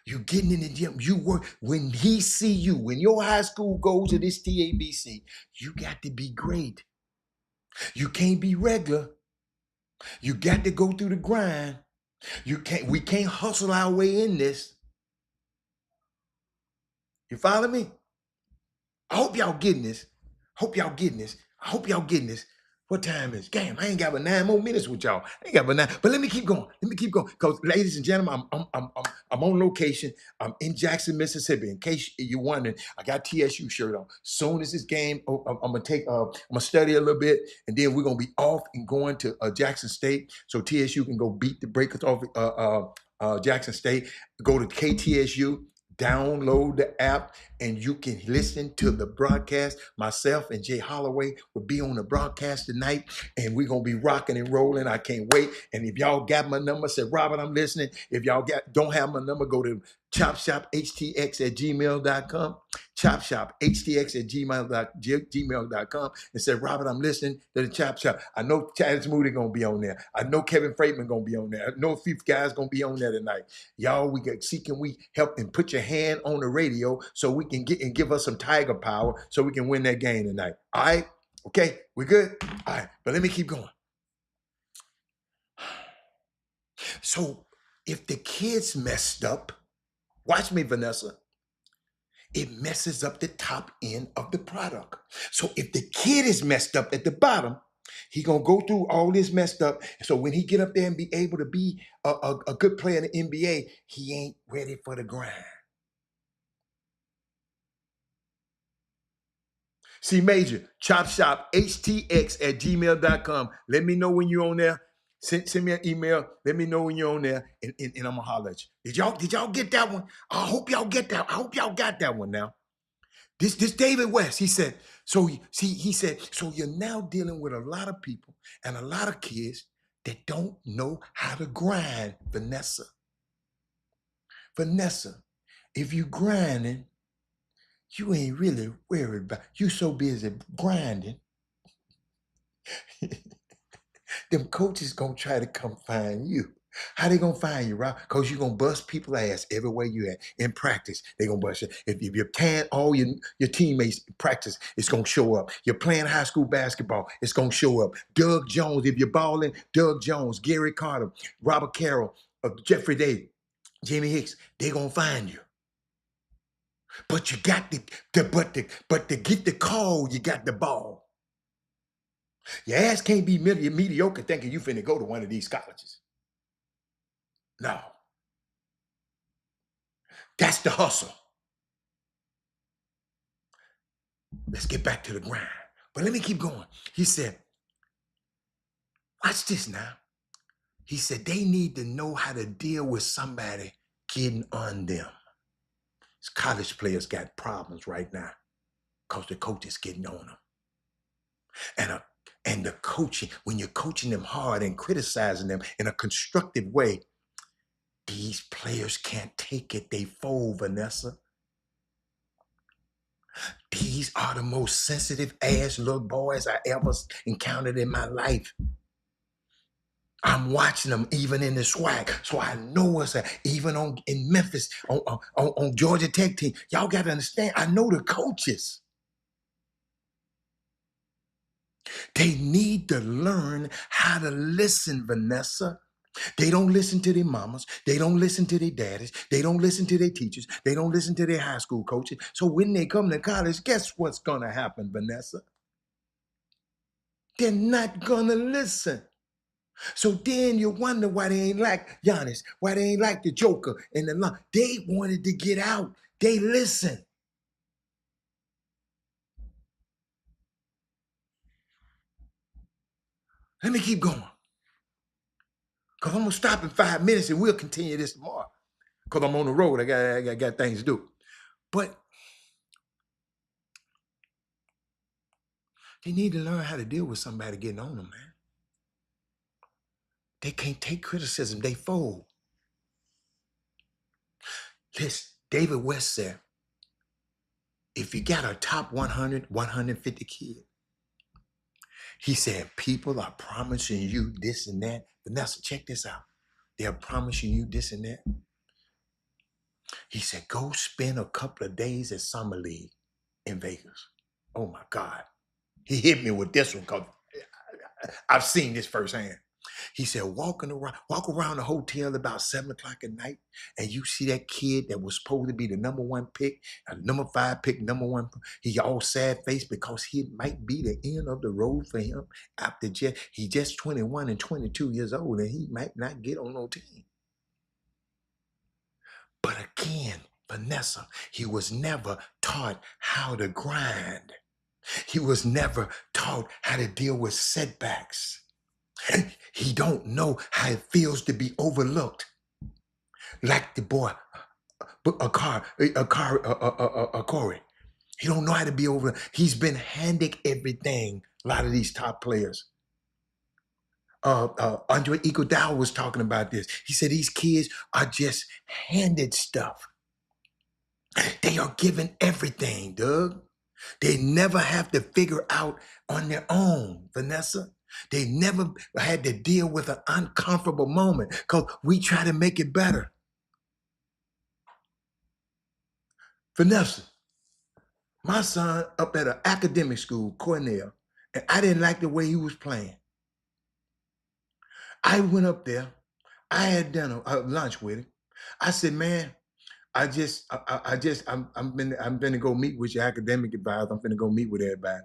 You getting in the gym. You work. When he see you, when your high school goes to this TABC, you got to be great. You can't be regular. You got to go through the grind. We can't hustle our way in this. You follow me? I hope y'all getting this. What time is? Damn, I ain't got but 9 more minutes with y'all. I ain't got but 9. But let me keep going. Because, ladies and gentlemen, I'm on location. I'm in Jackson, Mississippi. In case you're wondering, I got TSU shirt on. Soon as this game, I'm gonna study a little bit, and then we're gonna be off and going to Jackson State, so TSU can go beat the Breakers off Jackson State. Go to KTSU. Download the app and you can listen to the broadcast. Myself and Jay Holloway will be on the broadcast tonight, and we're going to be rocking and rolling. I can't wait. And if y'all got my number, say, Robert, I'm listening. If y'all don't have my number, go to Chop Shop Htx at gmail.com. Chop Shop Htx at gmail.com and say, Robert, I'm listening to the Chop Shop. I know Chad Moody gonna be on there. I know Kevin Freitman gonna be on there. I know a few guys gonna be on there tonight. Y'all, can we help and put your hand on the radio so we can get and give us some Tiger power so we can win that game tonight. All right? Okay, we good? All right, but let me keep going. So if the kids messed up, watch me, Vanessa, it messes up the top end of the product. So if the kid is messed up at the bottom, he gonna go through all this messed up. So when he get up there and be able to be a good player in the NBA, he ain't ready for the grind. See, Major, Chop Shop Htx at gmail.com. Let me know when you're on there. Send me an email. Let me know when you're on there, and I'm gonna holler at you. Did y'all get that one? I hope y'all get that. I hope y'all got that one now. This David West, he said, so you're now dealing with a lot of people and a lot of kids that don't know how to grind, Vanessa. Vanessa, if you grinding, you ain't really worried about, you so busy grinding. Them coaches gonna try to come find you. How they gonna find you, Rob? Because you're gonna bust people's ass everywhere you at. In practice, they gonna bust you. If you're paying all your teammates in practice, it's gonna show up. You're playing high school basketball, it's gonna show up. Doug Jones, if you're balling, Doug Jones, Gary Carter, Robert Carroll, Jeffrey Day, Jimmy Hicks, they gonna find you. But you got but to get the call, you got the ball. Your ass can't be mediocre thinking you finna go to one of these colleges. No. That's the hustle. Let's get back to the grind. But let me keep going. He said, watch this now. He said, they need to know how to deal with somebody getting on them. These college players got problems right now because the coach is getting on them. And the coaching, when you're coaching them hard and criticizing them in a constructive way, these players can't take it. They fold, Vanessa. These are the most sensitive ass little boys I ever encountered in my life. I'm watching them even in the swag, so I know what's even in Memphis on Georgia Tech team. Y'all got to understand. I know the coaches. They need to learn how to listen, Vanessa. They don't listen to their mamas. They don't listen to their daddies. They don't listen to their teachers. They don't listen to their high school coaches. So when they come to college, guess what's going to happen, Vanessa? They're not going to listen. So then you wonder why they ain't like Giannis, why they ain't like the Joker and the line. They wanted to get out. They listen. Let me keep going. Because I'm going to stop in 5 minutes and we'll continue this tomorrow. Because I'm on the road. I got things to do. But they need to learn how to deal with somebody getting on them, man. They can't take criticism. They fold. Listen, David West said, if you got a top 100, 150 kid, he said, people are promising you this and that. Vanessa, check this out. They're promising you this and that. He said, go spend a couple of days at Summer League in Vegas. Oh my God. He hit me with this one because I've seen this firsthand. He said, walk around the hotel about 7 o'clock at night, and you see that kid that was supposed to be the number 1 pick, number 5 pick, number 1. He all sad faced because he might be the end of the road for him after he just 21 and 22 years old, and he might not get on no team. But again, Vanessa, he was never taught how to grind. He was never taught how to deal with setbacks. He don't know how it feels to be overlooked. Like the boy, Corey. He don't know how to be over. He's been handed everything. A lot of these top players. Andre Iguodala was talking about this. He said these kids are just handed stuff. They are given everything, Doug. They never have to figure out on their own, Vanessa. They never had to deal with an uncomfortable moment because we try to make it better. Vanessa, my son up at an academic school, Cornell, and I didn't like the way he was playing. I went up there. I had dinner, lunch with him. I said, man, I'm gonna go meet with your academic advisor. I'm gonna go meet with everybody.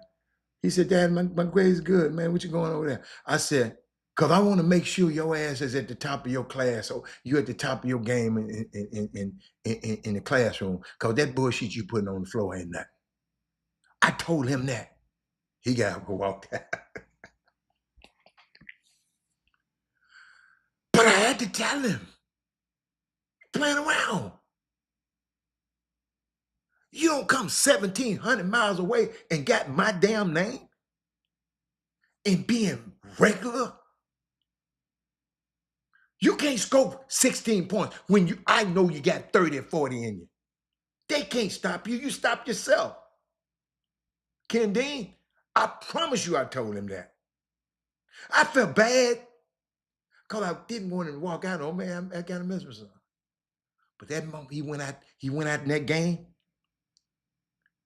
He said, Dad, my grade's good, man. What you going over there? I said, because I want to make sure your ass is at the top of your class, or you at the top of your game in the classroom. Because that bullshit you putting on the floor ain't nothing. I told him that. He got to go walk that. But I had to tell him, playing around. You don't come 1,700 miles away and got my damn name and being regular. You can't score 16 points when I know you got 30 or 40 in you. They can't stop you. You stop yourself. Ken Dean, I promise you I told him that. I felt bad because I didn't want him to walk out. Oh, man, I got to miss with something. But that moment he went out in that game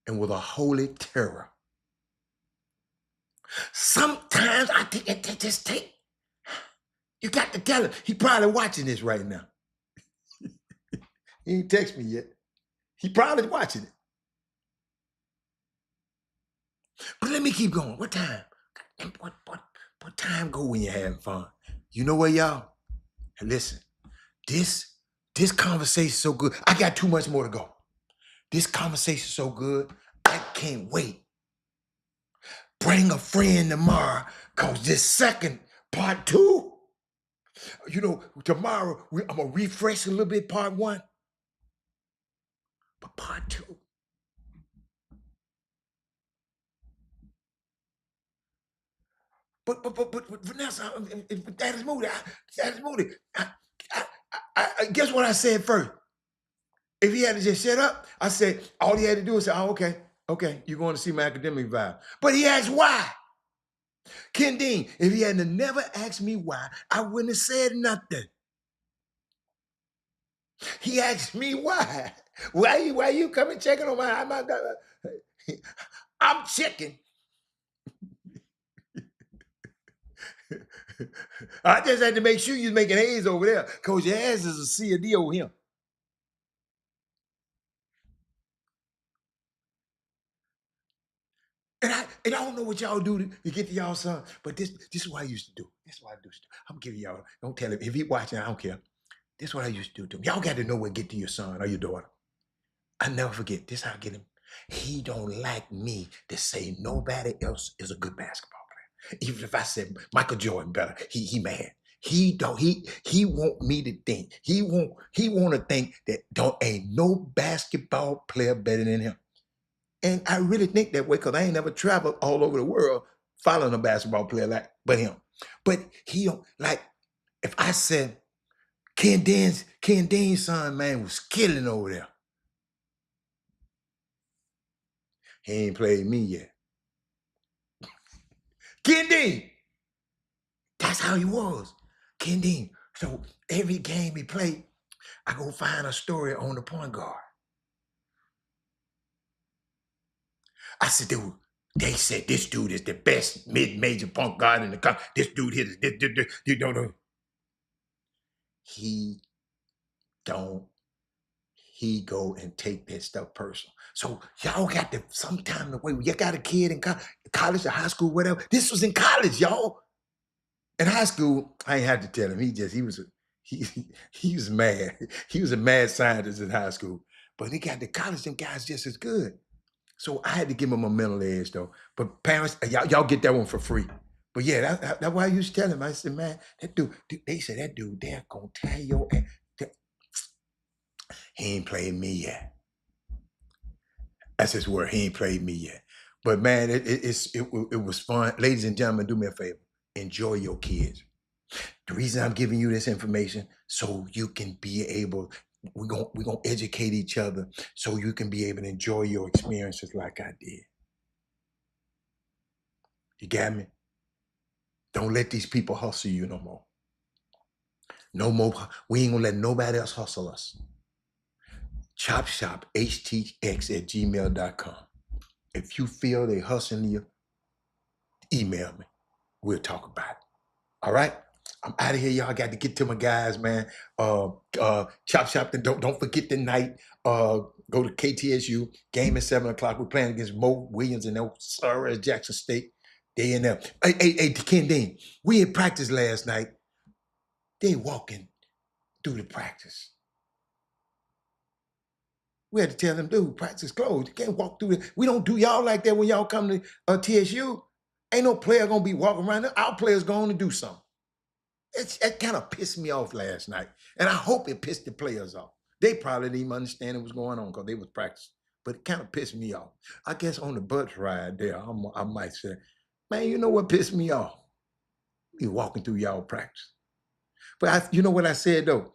and with a holy terror. Sometimes I think it just take. You got to tell him. He probably watching this right now. He ain't text me yet. He probably watching it. But let me keep going. What time? What time go when you're having fun? You know what, y'all? And listen, this conversation is so good. I got too much more to go. This conversation is so good. I can't wait. Bring a friend tomorrow, because this second part 2, you know, tomorrow I'm going to refresh a little bit part 1. But part 2. But Vanessa, that is Moody. Guess what I said first? If he had to just shut up, I said, all he had to do was say, oh, okay, you're going to see my academic vibe. But he asked why. Ken Dean, if he hadn't never asked me why, I wouldn't have said nothing. He asked me why. Why you coming checking on my I'm checking. I just had to make sure you're making A's over there, because your ass is a C or D over here. And I don't know what y'all do to get to y'all son, but this is what I used to do. This is what I do. I'm giving y'all, don't tell him. If he watching, I don't care. This is what I used to do to him. Y'all got to know what get to your son or your daughter. I never forget. This is how I get him. He don't like me to say nobody else is a good basketball player. Even if I said Michael Jordan better, he mad. He want me to think. He want to think that ain't no basketball player better than him. And I really think that way, because I ain't never traveled all over the world following a basketball player but him. But he don't, like, if I said Ken Dean's son, man, was killing over there. He ain't played me yet. Ken Dean. That's how he was. Ken Dean. So every game he played, I go find a story on the point guard. I said, dude, they said this dude is the best mid-major point guard in the country. This dude here, you know. He go and take that stuff personal. So y'all got to, sometime the way you got a kid in college or high school, whatever. This was in college, y'all. In high school, I ain't had to tell him. He was mad. He was a mad scientist in high school. But he got to college, them guys just as good. So I had to give him a mental edge, though. But parents, y'all get that one for free. But yeah, that's why I used to tell him. I said, man, that dude, they said that dude, they're gonna tell your ass. He ain't played me yet. That's his word. He ain't played me yet. But man, it was fun. Ladies and gentlemen, do me a favor. Enjoy your kids. The reason I'm giving you this information, so you can be able we're gonna educate each other so you can be able to enjoy your experiences like I did. You got me? Don't let these people hustle you no more. No more. We ain't gonna let nobody else hustle us. Chop Shop Htx at gmail.com. If you feel they hustling you, email me. We'll talk about it. All right? I'm out of here, y'all. I got to get to my guys, man. Chop Shop, don't forget tonight. Go to KTSU. Game at 7 o'clock. We're playing against Mo Williams and Sarah Jackson State. They in there. Hey, Ken Dean, we in practice last night. They walking through the practice. We had to tell them, dude, practice closed. You can't walk through it. We don't do y'all like that when y'all come to TSU. Ain't no player gonna be walking around there. Our players going to do something. It kind of pissed me off last night. And I hope it pissed the players off. They probably didn't even understand what was going on because they was practicing. But it kind of pissed me off. I guess on the bus ride there, I might say, man, you know what pissed me off? Me walking through y'all practice. But you know what I said though?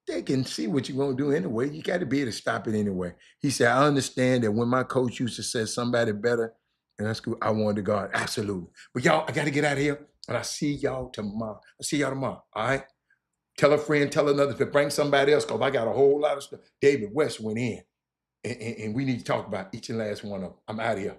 They can see what you're going to do anyway. You got to be able to stop it anyway. He said, I understand that when my coach used to say somebody better in that school, I wanted to guard. Absolutely. But y'all, I got to get out of here. And I'll see y'all tomorrow. I'll see y'all tomorrow. All right? Tell a friend, tell another, to bring somebody else because I got a whole lot of stuff. David West went in. And we need to talk about each and last one of them. I'm out of here.